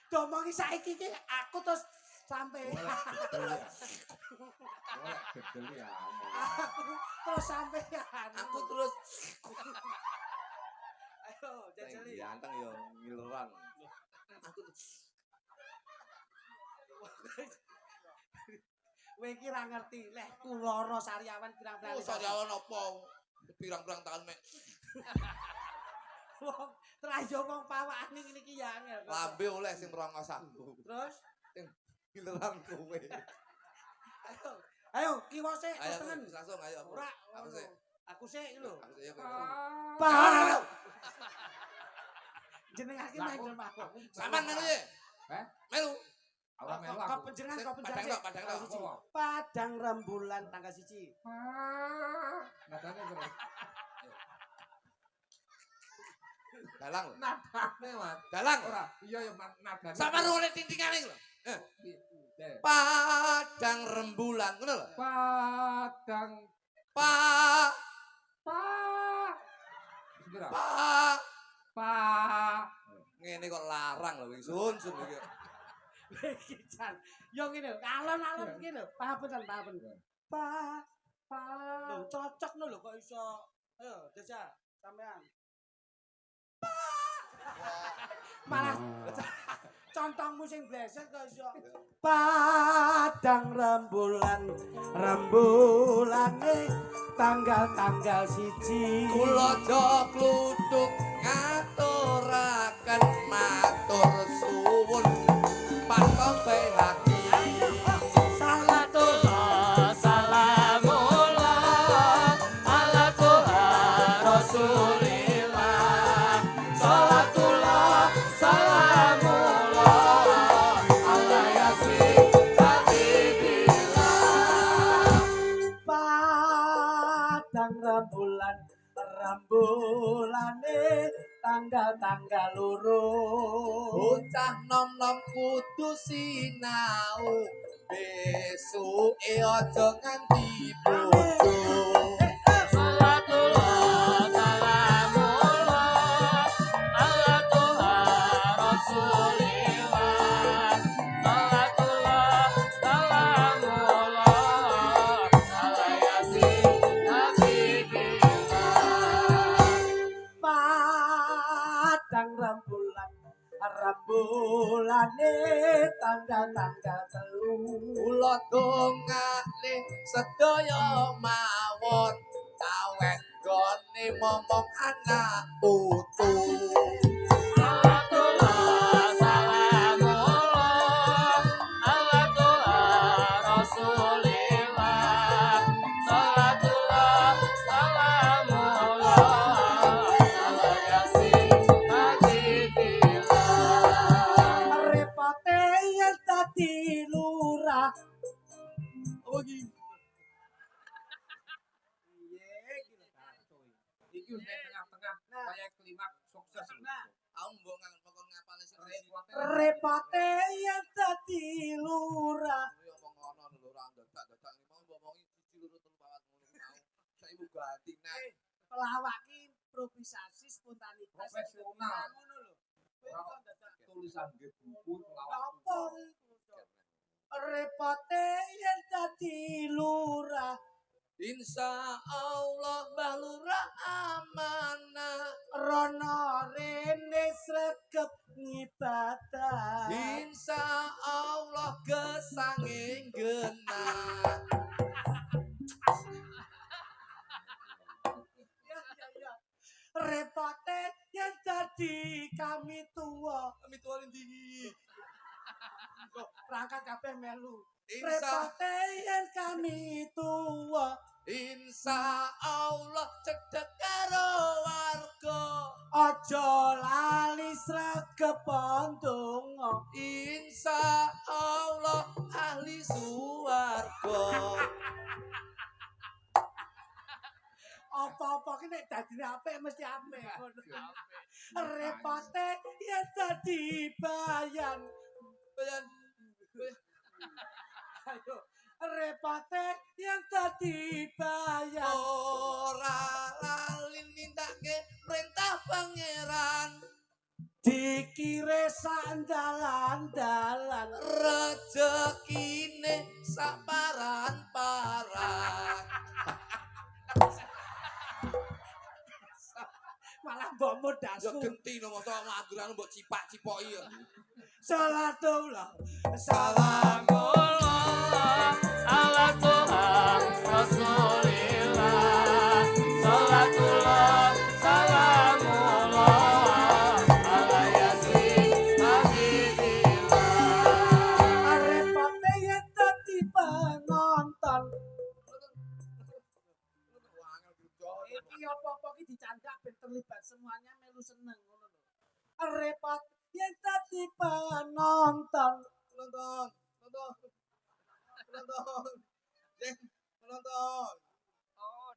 Domongi saiki iki aku terus sampai oleh gedel ya. aku terus sampai Aku terus ayo jajali. ganteng yo ngileran. Aku Kowe iki ra ngerti, leh kuloro Sariawan pirang-pirang. Oh, Sariawan apa? Pirang-pirang tahun mek. Wong trayo wong pawakane ngene iki ya angel. Lambe oleh sing 201. Terus Giliran kowe. ayo kiwa sik Ayo terus tengen. langsung ayo aku. Ora Aku ngono. sih. Aku sik iki lho. Aku sih ya. Pak. Jenengake mangkel mawon. Saman melu ye. Heh? Melu. Ora melu Kok aku. panjenengan kok Padang panjenengan. tok, padang tok. Siji. Padang rembulan tanggal 1. Nadane terus. Dalang lho. Nadane, Mas. Dalang. Ora, iya ya nadane. Sama rule tintingane lho. Deh. Padang rembulan ngono lho. Padang Pa pa. Segera. pa Pa. ngene kok larang lho wing sun iki. Iki jan. Yo ngene lho, alon-alon iki lho. Pahapunten. Pa lho cocok no lho kok iso. Ayo, Desa, sampean. Malah contohmu sing bleset kok iso. Padang rembulane tanggal 1. Kula jog kluthuk ngaturaken matur suwun patok bae hati. Salatullah salamullah ala Tuhan Rasulillah. Salatullah salamullah ala Yasin Habibillah. Padang rembulane tanggal 2. Bocah nom-nom kudu sinau besuke aja nganti bodo. Salatullah salamullah ala Tuhan Rasulillah. Salatullah salamullah ala Yasin Habibillah. Padang rembulane tanggal 3. Kula dongane sedaya mawon kawet gone momong anak putu. Salatullah salamullah ala Tuhan Rasulillah. Salatullah salamullah ala Yasin Habibillah. Repote yen dadi lurah. Oh iki. Piye iki lho katoy. Iki wis tengah-tengah kaya klimak sok Repote yen dadi lurah. Ngomong ngono lho ora dadak-dadak iki mau ngomongi siji loro telu papat ngono mau. Saiki ganti nek. Pelawak ki improvisasi spontanitas Profesional. ngono lho. Kowe kok dadak Tulisan nggih buku pelawak. apa iku? Repote yen dadi lurah. Insya Allah Mbah Lurah amanah. Rono rene sregep ngibadah. Insya Allah gesange genah. Ya. Repote yen dadi kami tuwa. Kami tuwa ndi? Perangkat kabeh melu. Insya Repote yen kami tuwa. Insya Allah cedhek karo warga. Aja lali sregep ndonga. Insya Allah ahli suwarga. Apa-apa ki nek dadine apik mesti apik ngono. Repote yen dadi bayan. Bayan Ayo. Repote yen dadi bayan. ora lali nindakake perintah pangeran. Dikire sandalan-dalan. Rezekine saparan-paran. Malah mbok Ya modasku. genti no masa ngangguran mbok cipak-cipoki ya. Salatullah. Salamullah ala Tuhan Rasulillah. Salatullah salamullah ala Yasin Habibillah. Repote yen dadi penonton. Iki apa-apa ki dicandak ben terlibat semuanya melu seneng ngono lho. Repot yen dadi penonton. Penonton. Penonton.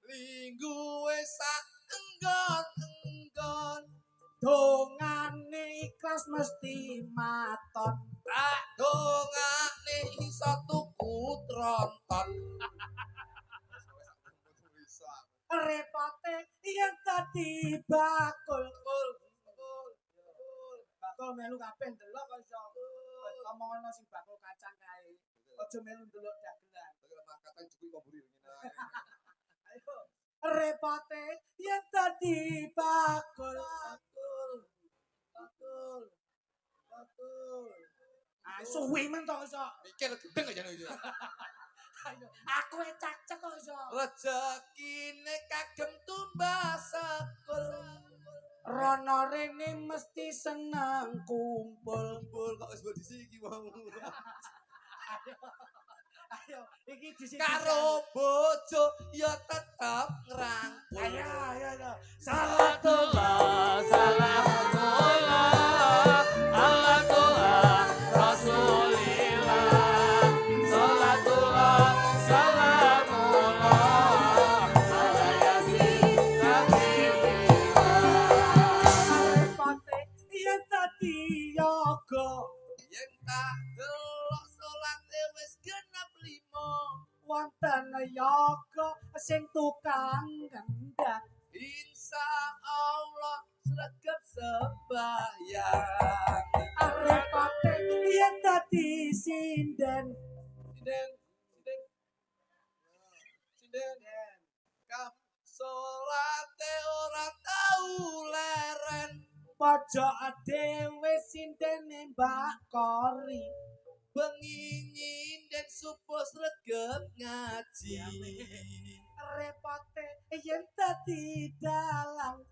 Linggu wis sak enggon-enggon. Dongane ikhlas mesti maton. Tak dongane iso tuku tronton. Repote yen dadi bakul. Bakul melu kabeh ndelok kok iso. Omong ana sing bakul kacang kae. Aja melu ndelok dagelan. Kata cukup komburi ngene. Ayo. Repote yen dadi bakul. Ah, suwi men to iso. Mikir gedeng aja nih. Ayo, aku cacek kok iso. Rezekine kagem tumbas sekul. Rono rene mesti seneng kumpul. Kumpul kok wis mbok disiki wong. Ayo, iki disini. Karo bojo ya tetep ngrangkul. Ayo. Salatullah salamullah ala Tuhan Rasulillah. Salatullah salamullah ala Yasin Habibillah. Repote yen dadi yoga. Yen tak delok salate wis genep 5. Wonten yoga sing tukang gendang. Insya Allah sregep sembahyang. Repote yen dadi sinden. Sinden. Kam salate ora tau leren. Pojok dhewe sindene Mbak Kori. Bengi nyinden subuh sregep ngaji. Repote yen dadi dalang.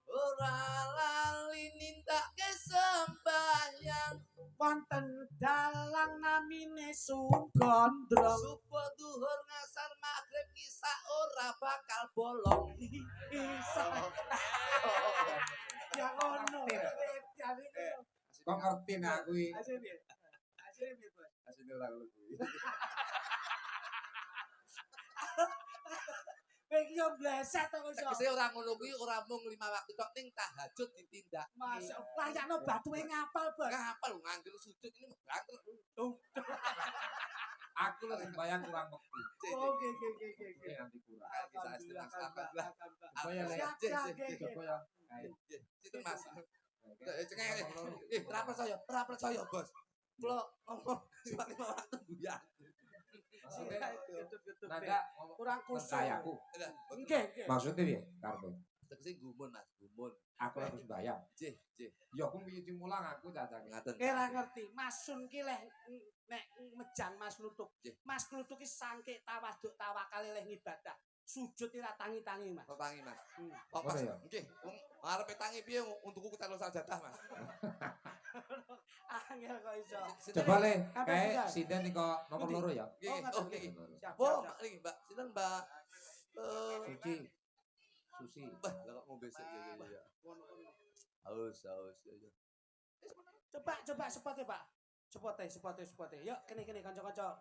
Ora lali nindakake sembahyang. Wonten dalang namine Sugandra. Subuh duhur ngasar magrib isa ora bakal bolong. Isa. Ya ngono. Jadi Kok ngerti nek aku iki. Asli piye? Asli piye, Bos? Asine lagu kuwi. iki yo bleset to iso. Tegese ora ngono kuwi ora mung 5 waktu tok ning tahajud ditindak. Mas layakno batuhe ngapal, Bos. Ngapal nganggur sujud ini berantem. Aku lho sembayang kurang wektu. Oke. Nanti kurang. Alhamdulillah. Supaya Siap. Joko ya. Itu Mas. Cengeng. Ora percaya, Bos. Kulo ngomong cuma 5 waktu buyang. Nada Kurang kusuk. kayaku. Nggih. Maksudnya piye? Karepe. Tegese gumun Mas, gumun. Aku lagi sembayang. Jih. Ya aku piye mulang aku cacake. Ngaten. Ora ngerti. Mas Sun ki leh nek mejang Mas Kluthuk. Nggih. Mas Kluthuk ki sangke tawaduk tawakal leh ngibadah. Sujud ora tangi-tangi, Mas. Tangi Mas. Oh, Pas ya? nggih, wong arepe tangi piye untukku kutelo sajadah Mas. Angel kok iso. Coba le, Apa kayak sudah? sinden nih kok nomor Ngerti? loro ya. Nggih, ngerti. nggih. Siap. Oh, niki Mbak, sinten Mbak? Susi. Bah, lah kok ngombe sik ya. Haus ya. Coba sepote, Pak. Sepote. Yuk, kene kanca-kanca.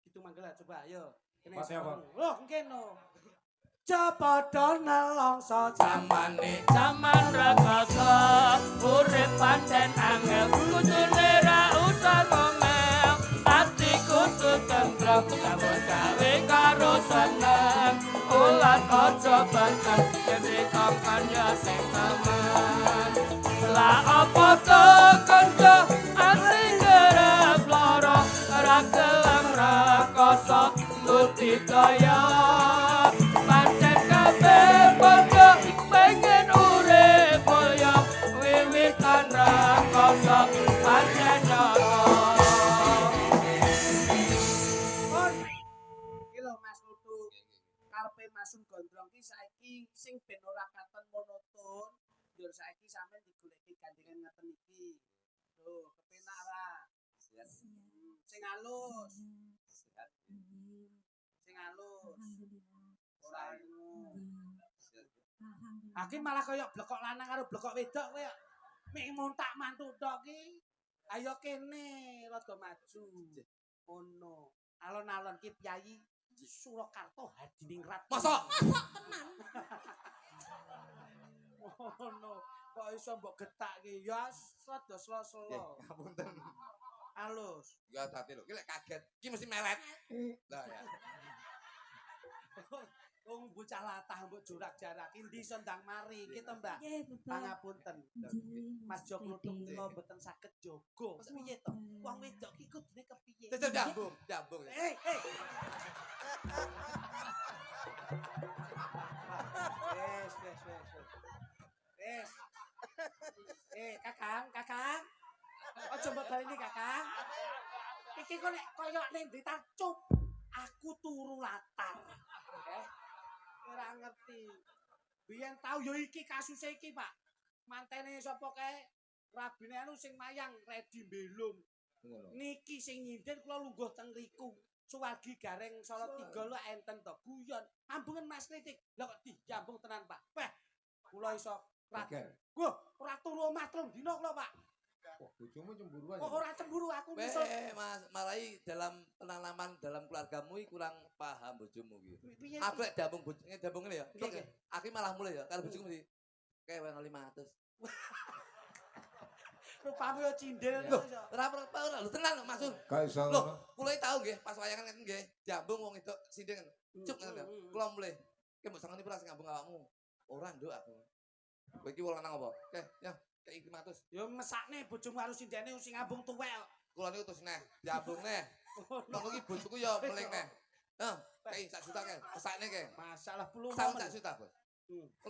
Gitu manggil coba, yuk. Kene. Mas apa? Loh, kene. Cepada nelongso Zamane zaman rekoso urip pancen angel kudune ra usah ngomel ati kudu tentrem kabeh gawe karo seneng ulat aja banter dene kongkon ya sing temen lah apa to kanca ati ngerep lara ra kelem rekoso budidaya pancen kabeh padha pengen urip kaya wiwitan rekoso pancen nyata. Iki lho Mas Lutu. Karepe Masun Gondrong ki saiki sing ben ora katon monoton. Ndur saiki sampean digoleki gandengan ngeten iki. Lho, kepenak ra? Sing halus. Sing halus. Ora anu. Aki malah kaya blekok lanang karo blekok wedok kowe. Mek montak mantu tok ki. Ayo kene rada maju. Ngono. Alon-alon ki Pyayi Surakarta Hadiningrat. Masa? Ngono. Kok iso mbok getak ki? Ya rada selo-selo. Ngapunten. Halus. Ya hati lho, ki lek kaget, ki mesti melet. Lah ya. Wong bocah latah mbok jorak-jarak endi iso ndang mari ki to, Mbak. Nggih, Bapak. Pangapunten. Mas Jo Kluthuk kula mboten saged jaga. Piye to? Wong wedok ki kudune kepiye? Jambung. Wes. Kakang. Aja mbok baleni, Kakang. Iki kok nek koyo ning Blitar cup. Aku turu latar. Ora ngerti. Biyen tau yo iki kasuse iki, Pak. Mantene sapa kae? Rabine anu sing mayang Redi Belum. Niki sing nyinden kula lungguh teng riku. Suwargi Gareng Salatiga lho enten to guyon. Ambungen Mas Kritik. Lah kok dijambung tenan, Pak. Weh, kula iso Wah, ora turu omah telung dina kula, Pak. Wah, bojomu cemburuan. Kok ora cemburu aku Weh, iso. Mas, marai dalam penanaman dalam keluargamu iki kurang paham bojomu iki. Piye? Aku lek dambung ngene ya. Nggih. Aku malah mulai ya karo bojoku mesti kewe 500. Rupamu yo cindel Loh, iso. ora lho tenan Mas. Gak iso Loh, ngono. kula iki tau nggih pas wayangan ngeten nggih, diambung wong itu sindeng. Cuk ngene. Kula mulai. Ki mbok sangoni pras ngambung awakmu. Ora nduk aku. Kowe iki wong lanang apa? Ya, kei 500. Yo mesakne bojomu harus sindene sing ngambung tuwek. Kula niku terus neh, diambung neh. Nang iki bojoku ya meling neh. Heh, kei 1 juta kae. Pesakne kae. Masalah puluh Tahun momen. 1 juta, Bos.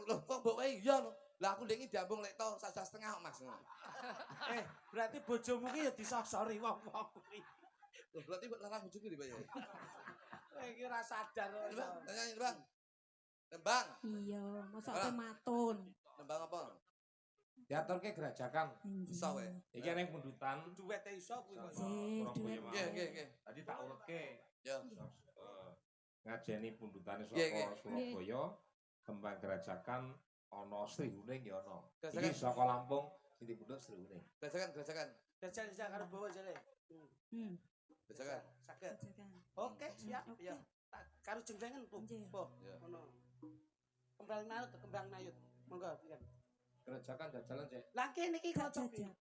Loh, kok mbok wae iya lho. Lah aku ndek iki diambung lek to 1,5 kok, Mas. Berarti bojomu ki ya disosori wong-wong kuwi. Loh, berarti larang bojoku di Pak ya. Kowe iki ora sadar kok. Bang, nyanyi, Bang. Nembang. Iya, mosok Ora. matun. Nembang apa? Diaturke gerajakan. Iso wae. Iki ning pundutan. Duwete iso kuwi. kok. Nggih, Surabaya duit. mau. Nggih. Tadi tak urutke. Ya. Ngajeni pundutane Nggih, nggih. saka Surabaya, tembang gerajakan ana Sri Huning ya ana. Gerajakan. Iki saka Lampung sing dipundhut Sri Huning. Gerajakan. Jajal karo bawa jale. Gerajakan. Saged. Jajan. Oke, siap. Oke. Ya. Karo jenglengen, Bu. Nggih. Bu. Ya. Ngono. Kembang nayut, kembang nayut. Monggo, piye? Gerajakan dajalan sik. Lah kene iki Gak kocok. jajal.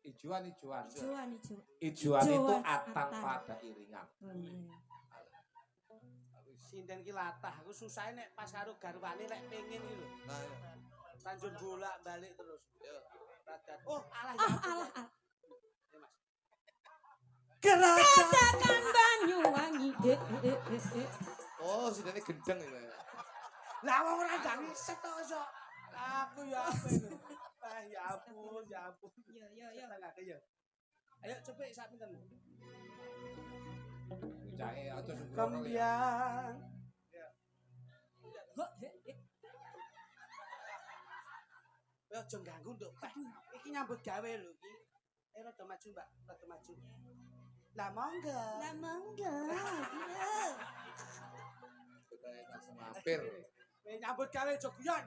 Ijuan. Ijoan. Ijuan itu Ijuan atang atang. pada iringan. Oh, iya. Sinden ki latah, aku susah nek pas karo garwane lek pengen iki lho. Nah, ya. Tanjung bolak-balik terus. Yo. Radat. Oh, alah Ah, ya. alah. Ya, Mas. Gerakan Katakan Banyuwangi. Oh, sidane gendeng itu. lah wong ora ndang iset to kok. Aku ya apa itu. Ah ya ampun, ya ampun. Yo. Tengah ya. Ayo cepet sak pinten. Cahe aja sembrono. Kembiang. Ya aja ganggu nduk. Iki nyambut gawe lho iki. Rada maju, Mbak. Rada maju. Lah monggo. Lah monggo. Kita langsung mampir. Nyambut gawe aja guyon.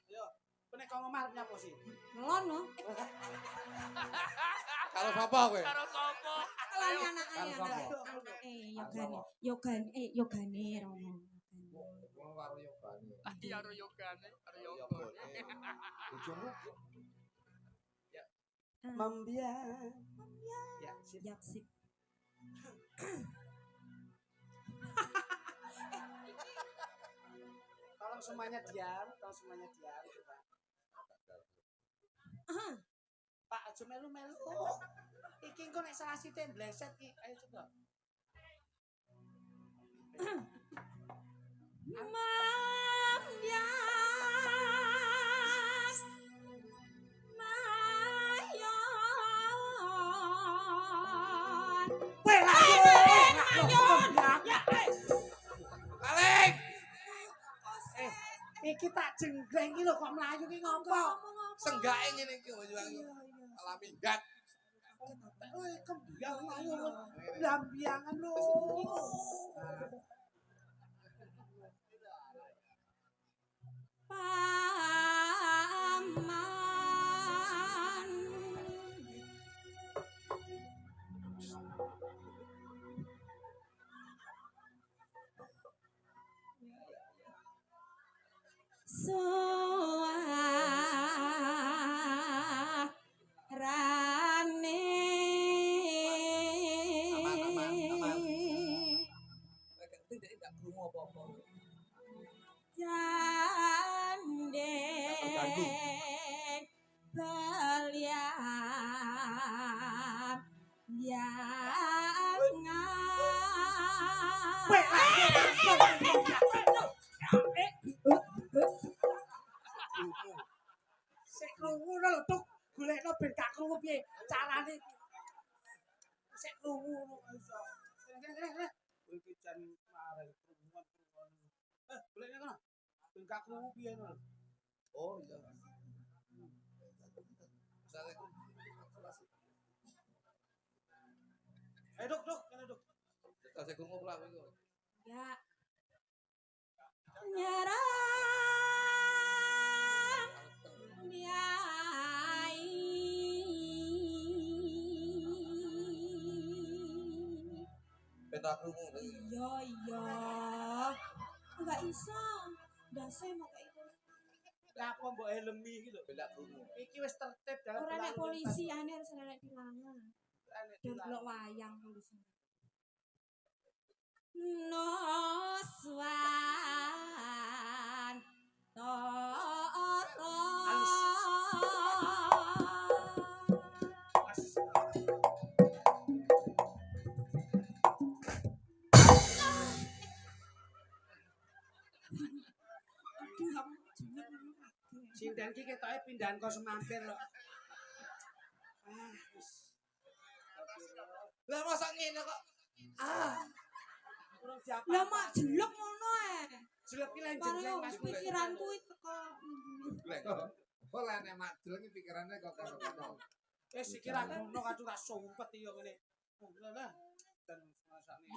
Ayo. Nek kok ngomah nyapa sih? Lono. Kalau sapa kowe? Karo sapa? Kelani anake Karo sapa? yogane Romo. Wong karo yogane. Karo yogane, karo Yo, yogane. Bojomu Membiang. Ya, sip. Yap sip. Tolong semuanya diam, coba. Pak aja melu-melu. Iki engko nek salah sithik bleset iki. Ayo coba. Mambias Mayon. Weh, Mayon. Balik. Iki tak jenggreng iki lho kok mlayu ki ngopo? Senggake ngene iki Banyuwangi. Alami gat. Weh, kembiang mlayu. Lambiangan lho. Paman suarane Aman. Tidak krungu apa-apa. Janden belian jangan Weh, sik krungu lho tuk golekno ben gak krungu piye carane iki. Sik krungu iso. Iki jan marang krunguan. Golekne kono. Ben gak krungu piye lho. Oh iya. Misalnya Ayo duk, kene duk. saya krungu pula kowe. ya nyerang diai Beta krungu. iya enggak iso ndase mau kayak itu Apa mbok helmi iki lho. Beda krungu. Iki wis tertib dalam ora nek berlalu polisi lintas. ane harus nek tilangan Nek dan dilarang. delok wayang polisi Noswan toro Sinden ki ketoke pindahan kok semampir lho. Wis. Lah masa ngene kok. Kurang siapa. lah mak jelek ngono jelek ki lan karo jeneng Mas. pikiranku itu kok Oleh nek mak deleng pikirane kok kono. Wis iki ra ngono kadung ra sumpet ya ngene. Lah. Dan masane.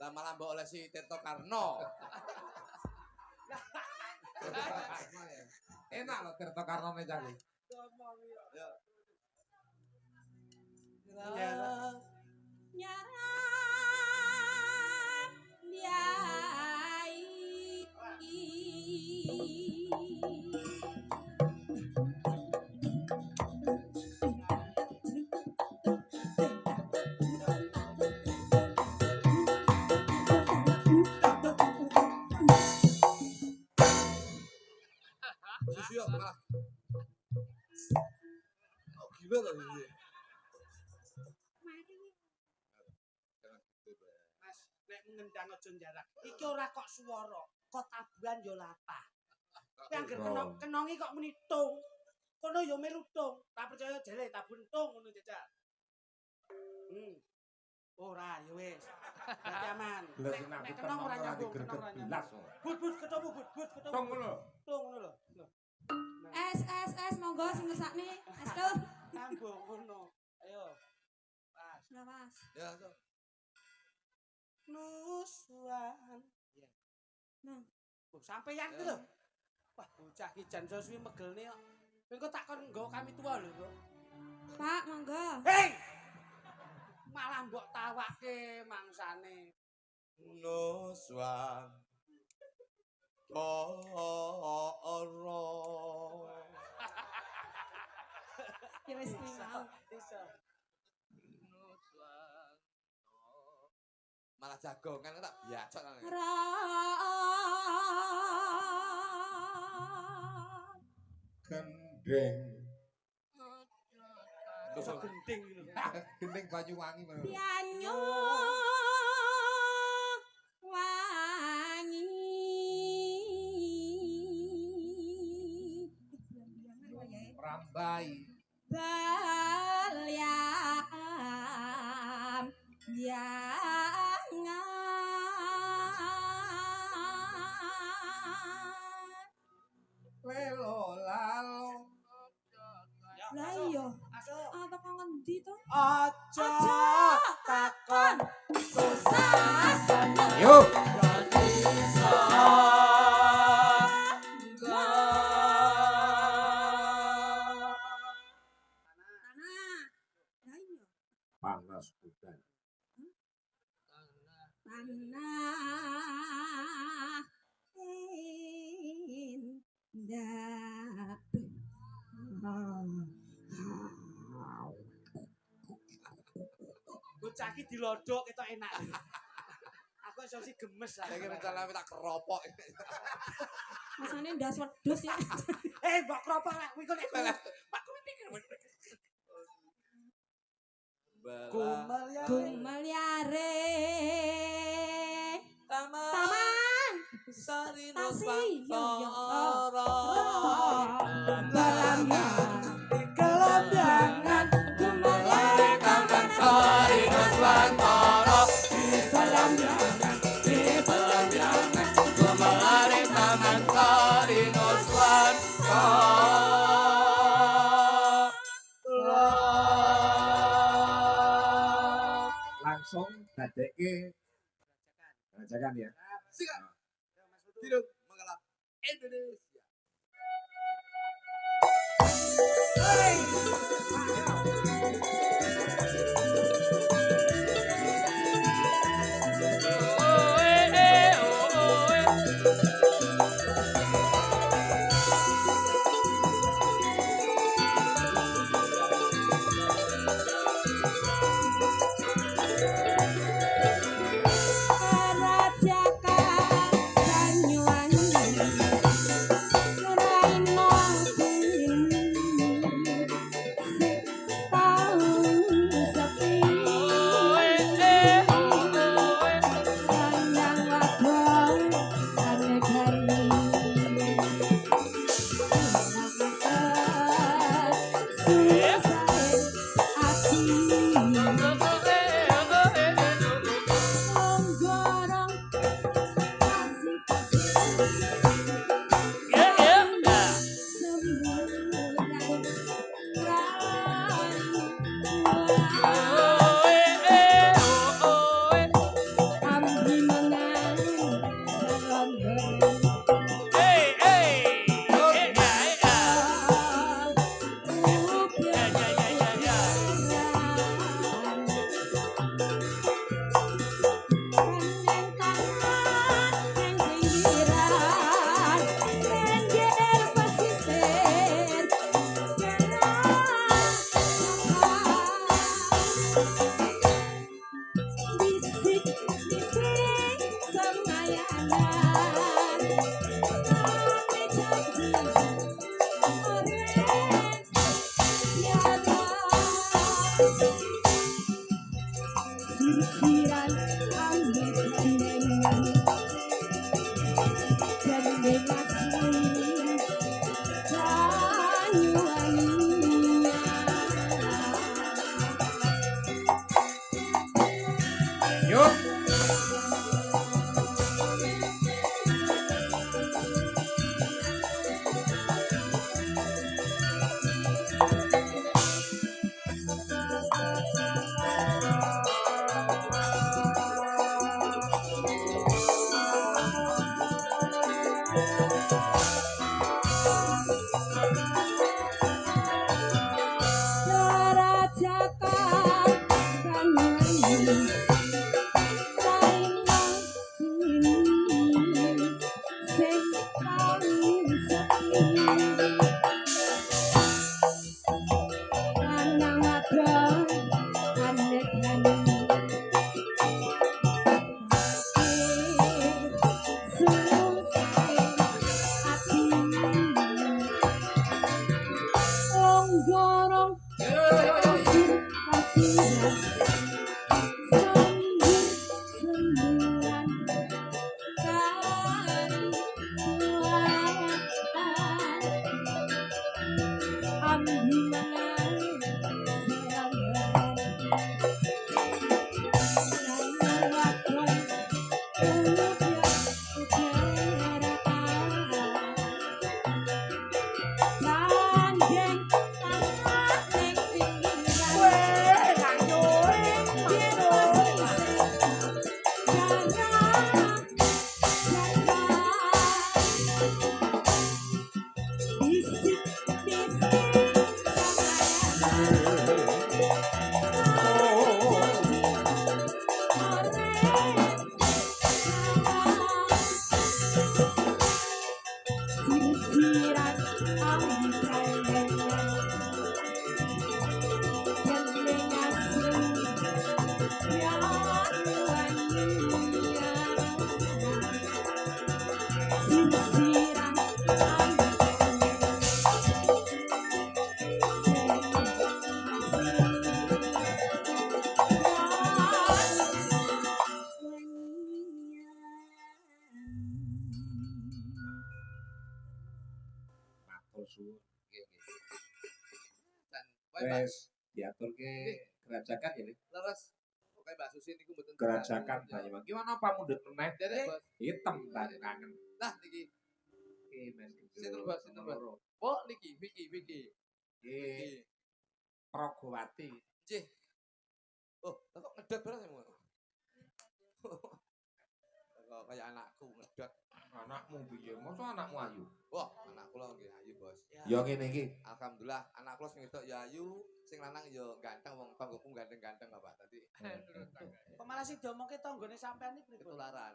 Lah malah mbok oleh si Teto Karno. Enak loh Tirto Karnone jane. Ya. nyarang Gula to iki. Mas, nek ngendang aja jarak. Iki ora kok swara, kok tabuhan yo latah. Kowe anggere kenongi kok muni tung. Kono yo melu tung. Tak percaya jare tabun tung ngono jajal. Ora ya wis. Berarti aman. Lah sing aku kenong ora nyambung, digreget kenong ora nyambung. bilas. But ketemu but ketemu. Tong ngono. Tung ngono lho. Es monggo sing ngesakne. Es tuh. Nyambung ngono. Ayo. Pas. Lawas. Ya, so. Nuswan. Nah. Oh, sampeyan iki lho. Wah, bocah iki jan suwi megelne kok. Engko tak kon nggawa kami tua lho, Bro. Pak, monggo. Hei! Malah mbok tawake mangsane. Nuswan. Ora. Ya wis mau. Iso. Malah jagongan tak biacok nang. Ra. Gendeng. Iso gending lho. Gendeng Banyuwangi ngono. Pianyo wangi. Rambai. Balyan jangan. Lelo lalo. Lah iya. Atau kangen ndi to? Aja takon Susah seneng. Yuk. Tanah. Lah iya. Panas hutan. Tanah indah. bocah iki dilodok ketok enak. Aku iso sih gemes Saya kira rencana tak keropok. Masane ndas wedhus ya. Mbok kropok lek kuwi kok nek Pak kuwi pikir. Gumelyare Taman taman Sari Tasi, Nusantara. Gelambangan gumelyare taman Sari Nusantara. Gumelari Taman Sari Nusantara. Langsung dadekke rajakan ya. Sikat. Hidup mengalah Indonesia. Rajakan Banyuwangi Raino sing tau sepi Kanyang wadon anegari susah ati Gorong kasih semburan Amri menang salon Matur suwun. Dan kowe Mbak, Wes diaturke kerajakan ya, Lik. leres. Pokoke Mbak Susi niku mboten Kerajakan diganggu. Banyuwangi. Gimana apa mundut meneh? Derek, Bos. Hitam tak kangen. Lah niki. Iki Mas. Sinten, Bos? Sinten, Bos? Oh, niki, Vicky. Iki Niki. Progowati. Nggih. Oh, kok ngedot barang ya, Mas? Kok kayak anakku ngedot. Anakmu piye? Masa anakmu ayu? Wah, anak kula nggih ayu, Bos. Ya ngene iki. Alhamdulillah, anak kula sing wedok ya ayu, sing lanang ya ganteng, wong tanggoku ganteng-ganteng Bapak tadi. Kok malah sing diomongke tanggane sampean iki pripun? Ketularan,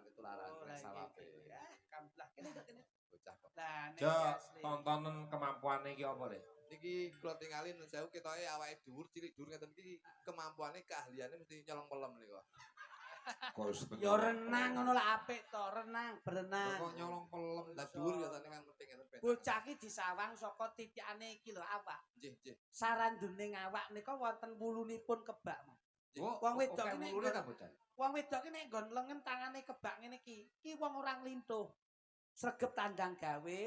Oh, lah sawabe. iki. Kamlah kene kok kene. Bocah kok. Lah nek Jo, asli. tontonan kemampuane iki apa, Lik? Niki kula tingali nun sewu ketoke awake dhuwur, cilik dhuwur ngeten iki kemampuane keahliane mesti nyolong-pelem niku. Ya renang ngono lah apik to, renang, berenang. Kok nyolong pelem Lah dhuwur biasane kan penting ngeten ben. Bocah iki disawang saka titikane iki lho awak. Nggih, nggih. Saranduning awak nika wonten wulunipun kebak. Oh, Wong wedok oke, iki nek mulune ta bocah? Wong wedok iki nek nggon lengen tangane kebak ngene iki. Iki wong ora nglintuh. Sregep tandang gawe,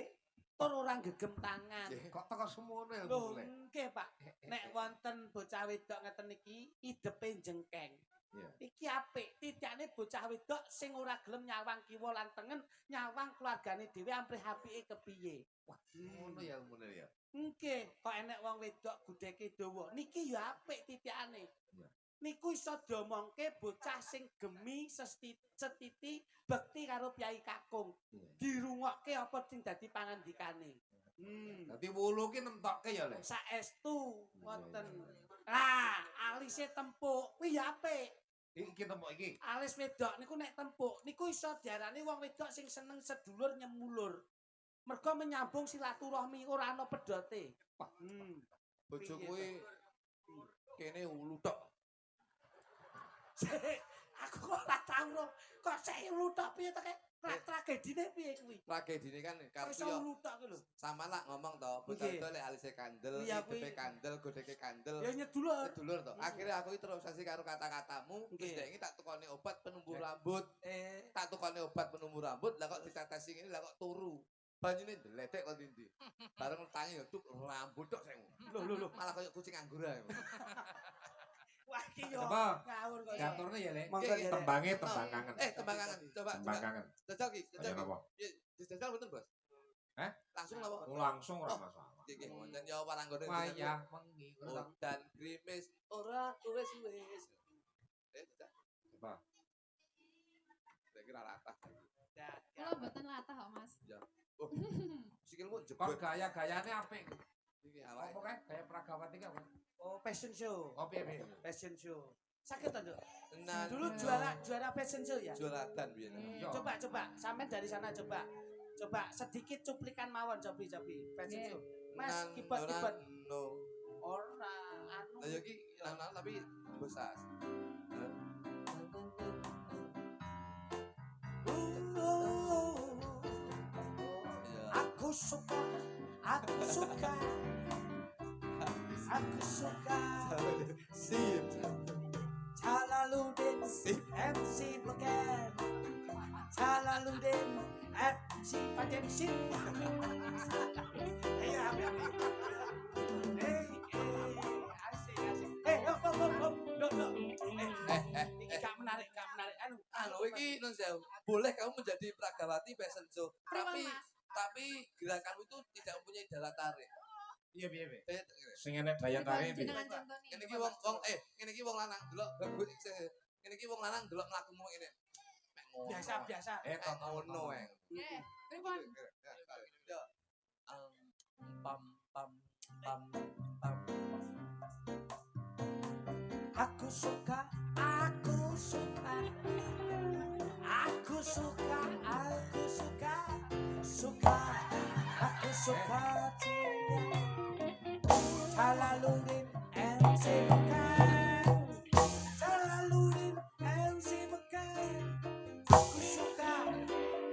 tur ora gegem tangan. Kok teko semono ya Lho, mulai? nggih, Pak. Nek wonten bocah wedok ngeten iki, idepe jengkeng. Iya. Iki apik, titikane bocah wedok sing ora gelem nyawang kiwa lan tengen, nyawang keluargane dhewe amprih apike kepiye. Wah, ngono ya mulai ya. Nggih, kok enek wong wedok gudheke dawa. Niki ya apik titikane. Iya. Niku iso diomongke bocah sing gemi setiti bekti karo Kyai Kakung. Iya. Dirungokke apa sing dadi pangandikane. Dadi wulu ki nemtokke ya, Lek. Saestu Iya, wonten. iya. Lah, alise tempuk kuwi ya apik. Iki tembok iki. Alis wedok niku nek tempuk niku iso diarani wong wedok sing seneng sedulur nyemulur. Mergo menyambung silaturahmi ora ana pedote. Bojo kuwi kene ulu tok. Aku kok ora tau ro. Kok sik lutok piye to kek? Tragedine piye kuwi? Tragedine kan Kok karep iso yo lutok ki lho. sama lah ngomong to, bocah Nggih. itu lek alise kandel, Iya, hidepe kuwi. kandel, godheke kandel. Ya nyedulur. Sedulur to. Akhirnya aku itu terobsesi karo kata-katamu, terus Nggih. dek iki tak tukoni obat penumbuh rambut. Tak tukoni obat penumbuh rambut, lah kok ditetesi ngene lah kok turu. Banyune ndledek kok ndi. Bareng tangi yo tuk rambut tok sing. Lho. Malah koyo kucing anggora. Wah iki yo Apa? ngawur kok. Diaturne ya, Lek. Monggo Nggih, Derek. Tembange tembang kangen. Tembang kangen. Coba Tembang kangen. Jajal ki, Kaya jajal. napa? Jajal betul, Bos. Hah? Langsung napa? Langsung ora masalah. Iki wonten ya paranggone Wayah wengi. udan grimis ora wis. Cak. Coba. Saya kira latah. Kula mboten latah kok, Mas. Oh, sikilmu Kok jebot. gaya-gayane apik. Iki Apa awake. kae gaya Pragawati ki apa? Oh, fashion show. Oh piye? Fashion show. Sakit ta, Nduk? Nah, Dulu juara fashion show ya? juaratan biyen. Iya. Coba, sampai dari sana coba. Coba sedikit cuplikan mawon cobi fashion Nggih. show. Mas, kibet-kibet. No. Ora, anu. Lah yo ki nang tapi bosas. Aku suka, aku suka, aku suka. Sip. Jalaluddin MC Beken, Jalaluddin MC Pajensin. Ayo, asik. Dok. Ini gak menarik. Anu iki nun sewu. Boleh kamu menjadi Pragawati fashion show, tapi gerakanmu itu tidak mempunyai daya tarik. Iya piye. Eh, Sing enek daya tarik piye? Jenengan contohnya. ngene iki ngene iki wong lanang delok bagus ngene iki wong lanang delok mlakumu ngene. Mek ngono. Biasa. Ngono wae. Nggih. Pripun? Yo. Pam pam pam pam. Aku suka cinta. Jalaluddin MC Beken, Jalaluddin MC Beken.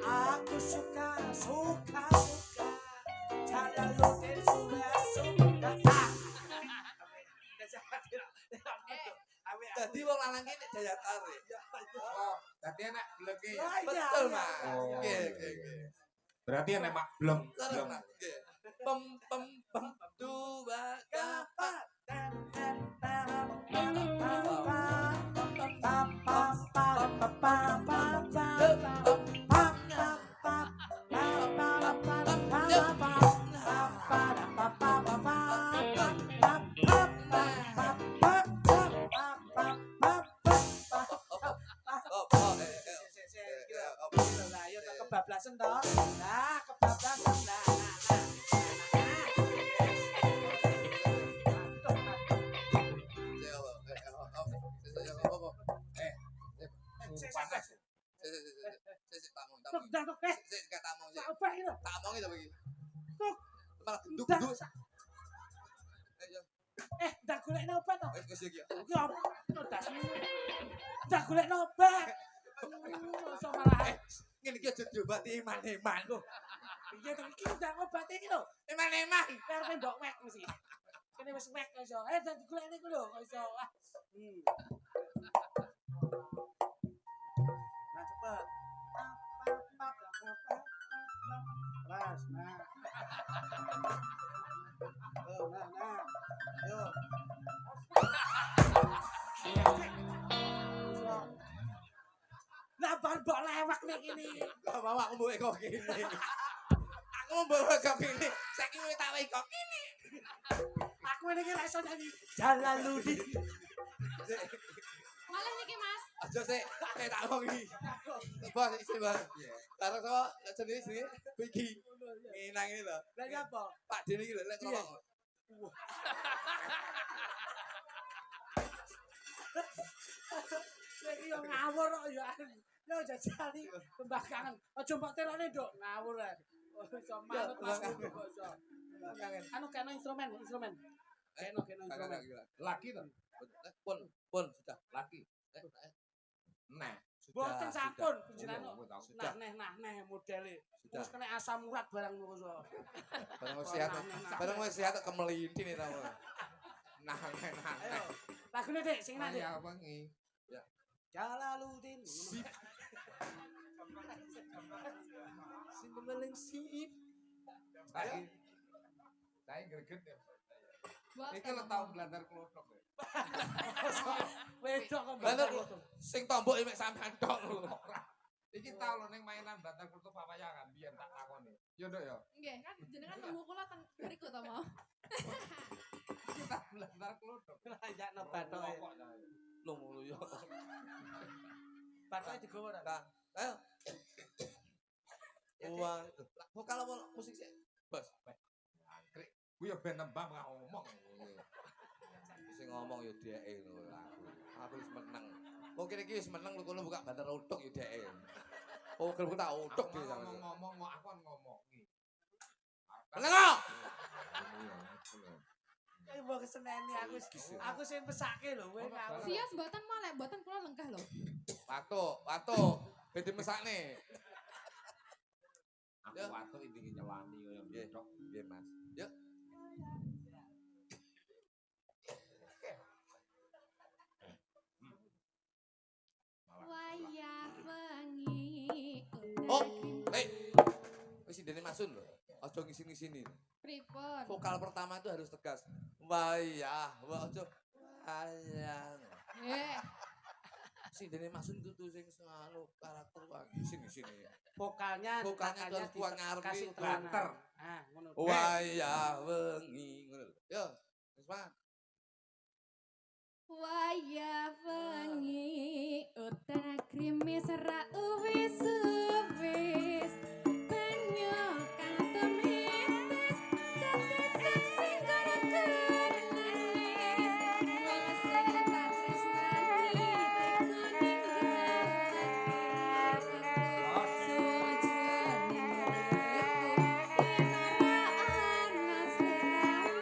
Aku suka, Jalaluddin suka. Dadi wong lanang iki daya tarik. Oh, dadi enak bleke ya. Betul, Mas. Oh. Nggih. Berarti enek mak belum. Terus, Mas. Nggih. Pem dua kapan. Kebablasan toh. Nah, kebablasan. Panas. Apa ini? Ndak golek obat toh. Iki apa? Dasmu. Ndak golek obat. Masa malah Ngene iki aja diobati iman-iman lho. iya to iki ndak obat iki lho. Iman-iman. Karepe ndok wek mesti. Kene wis wek iso. Ndak digolek niku lho iso. Nah cepet. Las, nah. Oh, nah. Yo. Lah ban mbok lewek nek kene. Lah bawa aku mbok kok kene. Aku mbok kok kene. Saiki wis tak wae kok kene. Aku ini kira iso nyanyi Jalaluddin. Malah niki, Mas. Aja sik, tak ngomong iki. Bos isi bos. Karo kok jenenge iki. Nginang ini lho. Lah iki apa? Pak Dene iki lho lek ngomong. Iki yo ngawur kok ya. Yo jajali pembakangan. Aja mbok terone nduk ngawur ae. Iso manut Mas kok iso. Anu kena instrumen. Kena instrumen. Laki to? Pun sudah. Laki. Nah, Boten sampun panjenengan. Sudah. Nah modele. Sudah. Terus kena asam urat barang ngono so. Bareng wis sehat kemelinti nih tau. nah. Ayo. Lagune Dik, sing enak Dik. Ya wengi. Jalaluddin. Sip. Si memeling sip. Saya greget ya. Boten. Iki lho tau blandar klothok ya. Wedok kok Bener lho. Sing tombok mek sampean tok lho. Iki tau lho ning mainan Bantar Kluthuk Papayangan biyen tak takoni. Yo nduk yo. Nggih, kan jenengan nunggu kula teng mriku to mau. Kita Bantar Kluthuk. Ya no bathoke. Lho ngono yo. Bathoke digowo ra. Kang, ayo. Wah, vokal apa musik sih? Bos. Angkrik. Ku yo ben nembang gak ngomong. Sing ngomong yo dheke ngono aku. Aku wis meneng. Kok kene iki wis meneng lho kono buka Bantar Kluthuk yo dheke. Oh, gelem tak utuk Aku dhewe sampe. ngomong kok aku kan ngomong iki. Meneng kok. Ayo mbok keseneni aku sing mesake lho kowe ngawur. Sias mboten molek, mboten kula lenggah lho. Watu, ben dimesakne. Aku Ya. watuk iki nyelani koyo Nggih, ndok. nggih Mas. Yuk. Wayah wengi Oh, wis ndene Masun lho. Aja ngisin-ngisini. pripun? Vokal pertama itu harus tegas. Wayah, aja wayah. Eh, Sindene Masun tutu sing anu karakter wae sini. Vokalnya Vokalnya harus kuat ngarep kasih itu. banter. Ah, ngono. Wayah wengi ngono lho. Yo, wis Mas. wayah wengi utara krimis ra uwis uwis banyu kantun hitis dadi saksi kono kenanis wong sing tak tresnani teko ninggalake sujroning uripku yen ora ana sliramu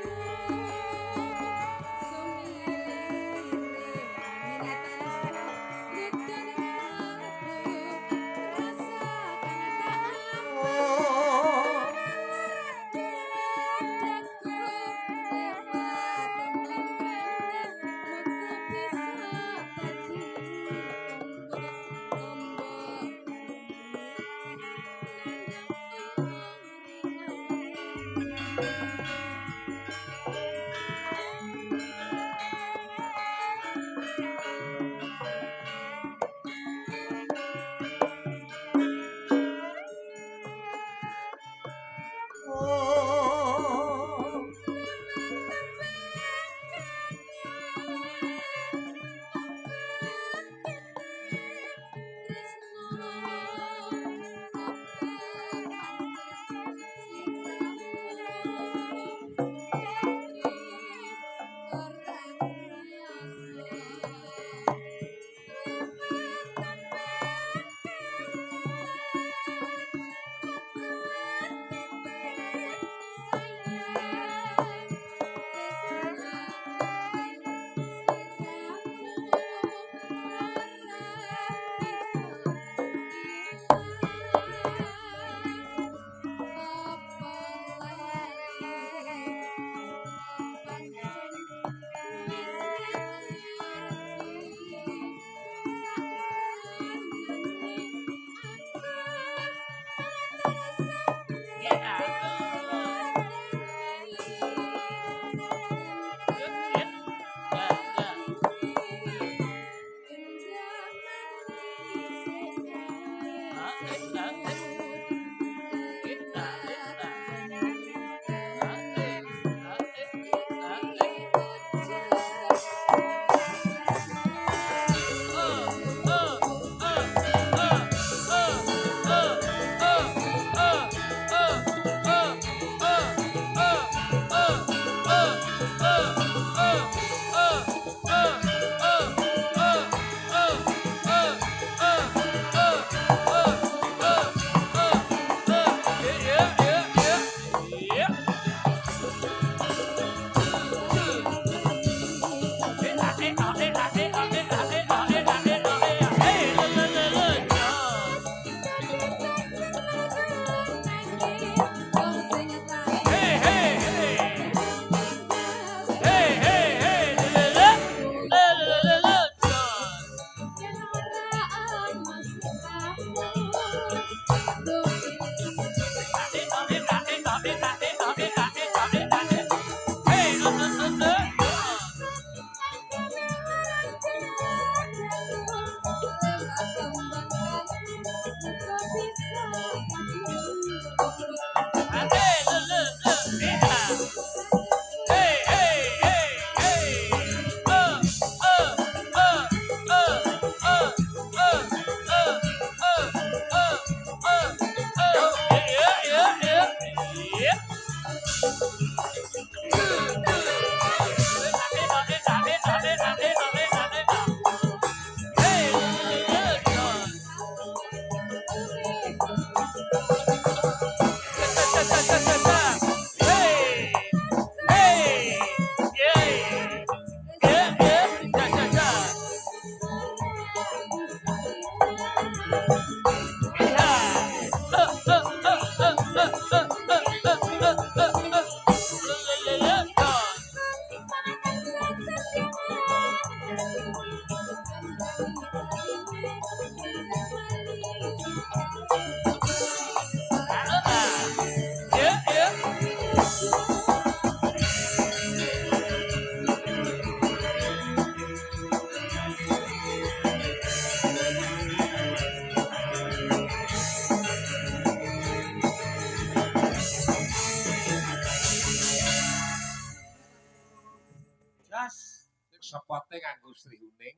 Mas. Sepote nganggo Sri Uning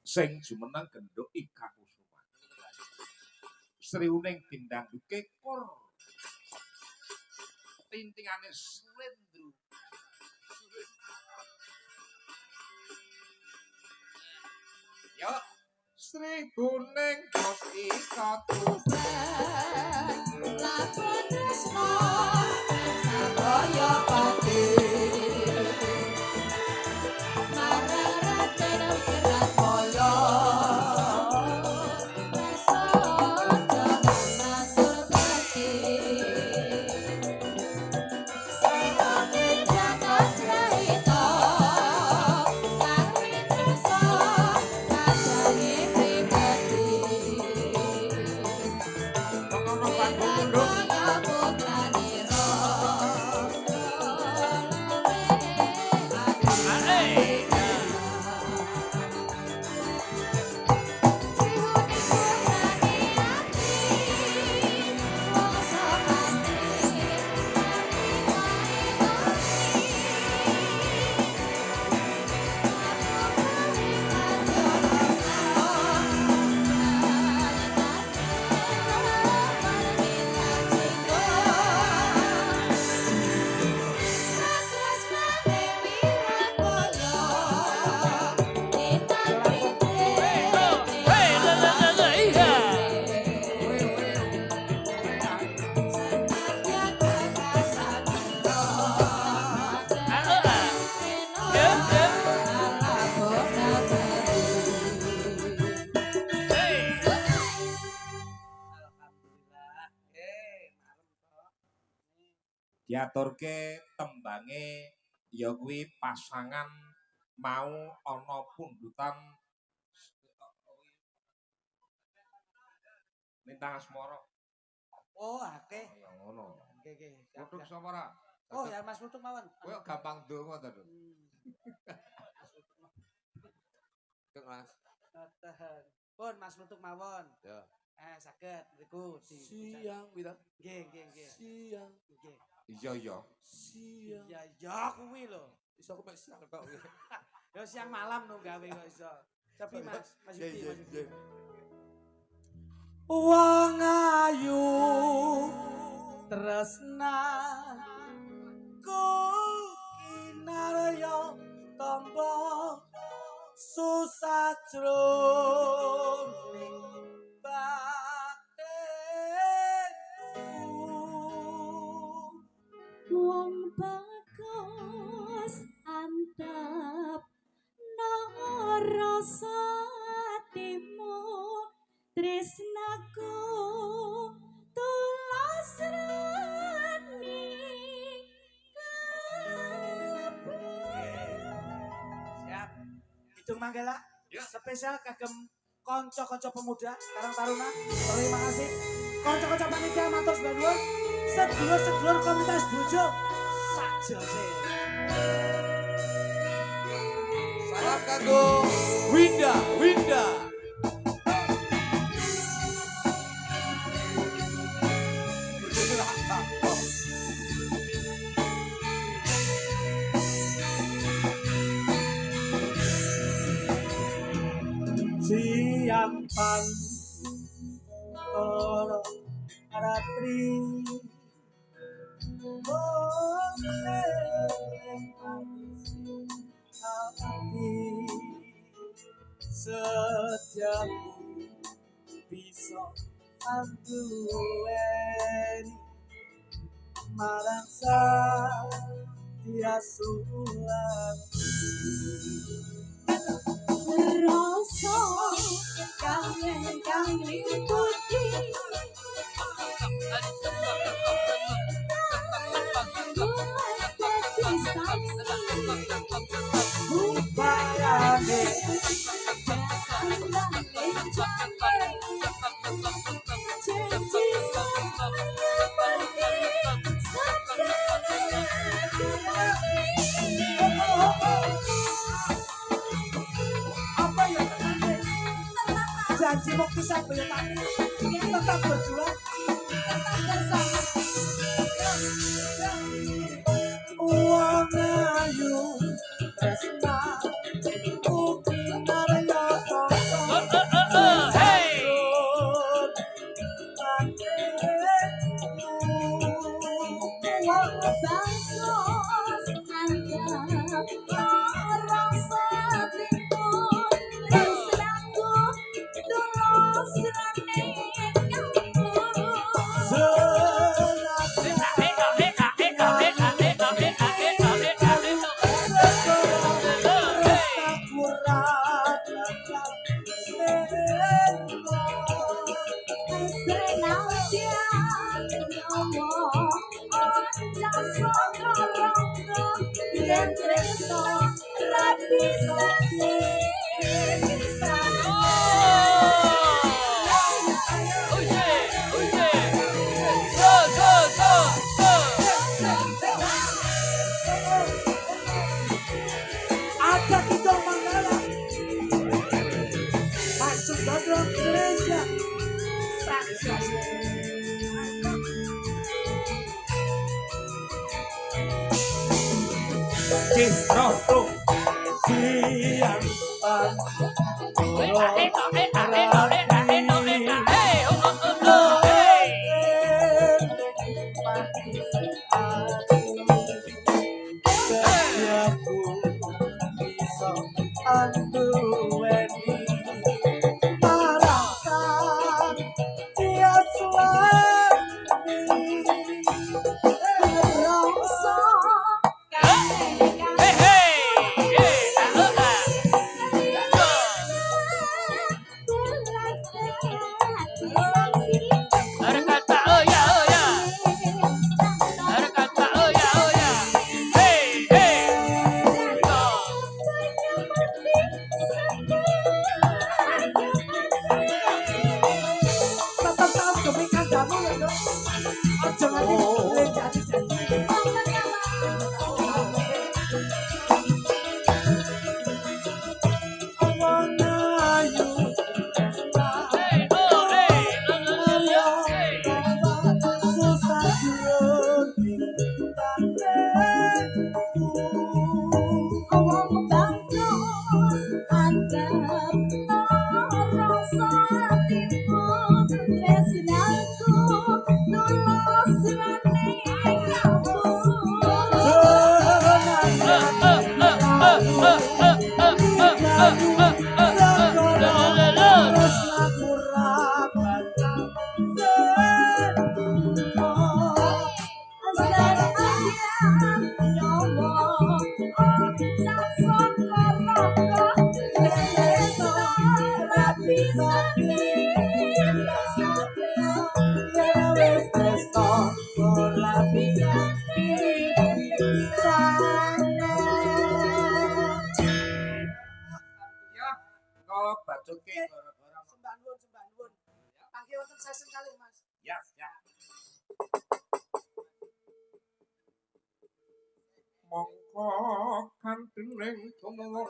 sing jumeneng genduk Ika Kusuma. Sri Uning tindang kekor. Tintingane slendru. Yo, Sri Uning bos Ika Lakon tresno sabaya pati marang raden Wirapaya rasa jangan matur pati sarane jangan raita kawin rasa kajahe pribadi diaturke tembange ya kuwi pasangan mau ana pundutan Lintang Asmara. Oh, akeh. Ya ngono. Oke. Kutuk sapa ora? Oh, ya Mas Nutuk mawon. Kowe gampang donga to, Duk. Kek Mas. Tahan. Pun Mas Nutuk mawon. Ya. Saged mriku Siang pira? Nggih. Siang. Nggih. Iya. Siang. Ya kuwi lho. Iso aku mek siang tok. Ya siang malam no gawe kok iso. Tapi Mas Yudi, Mas Yudi. Wong ayu tresna ku kinarya tamba susah jroning batinku. Wong bagus antep no rasa atimu tresnaku tulus rani Siap. Kidung Manggala. Spesial kagem kanca-kanca pemuda Karang Taruna. Terima kasih. Kanca-kanca panitia matur nuwun. Sedulur-sedulur komunitas bojo sajose. Salam kanggo Winda. Siampan toro ratri setiaku bisa anduweni marang Tiasulanku. rasa kang liputi Upayane apa ya janji mukti sampai tadi tetap berjuang tetap bersama uang ayu tresna ugi narya Hey. Ada kita Manggala masuk Gondrong Indonesia. Cihroto Siang tetap tahu demi kandamu ya dong. Aja nganti jadi-jadi. Ya, kok bacuke Sembah nuwun. Panggih wonten session kalih, Mas. ya ya. Mongko kanthi ring tumu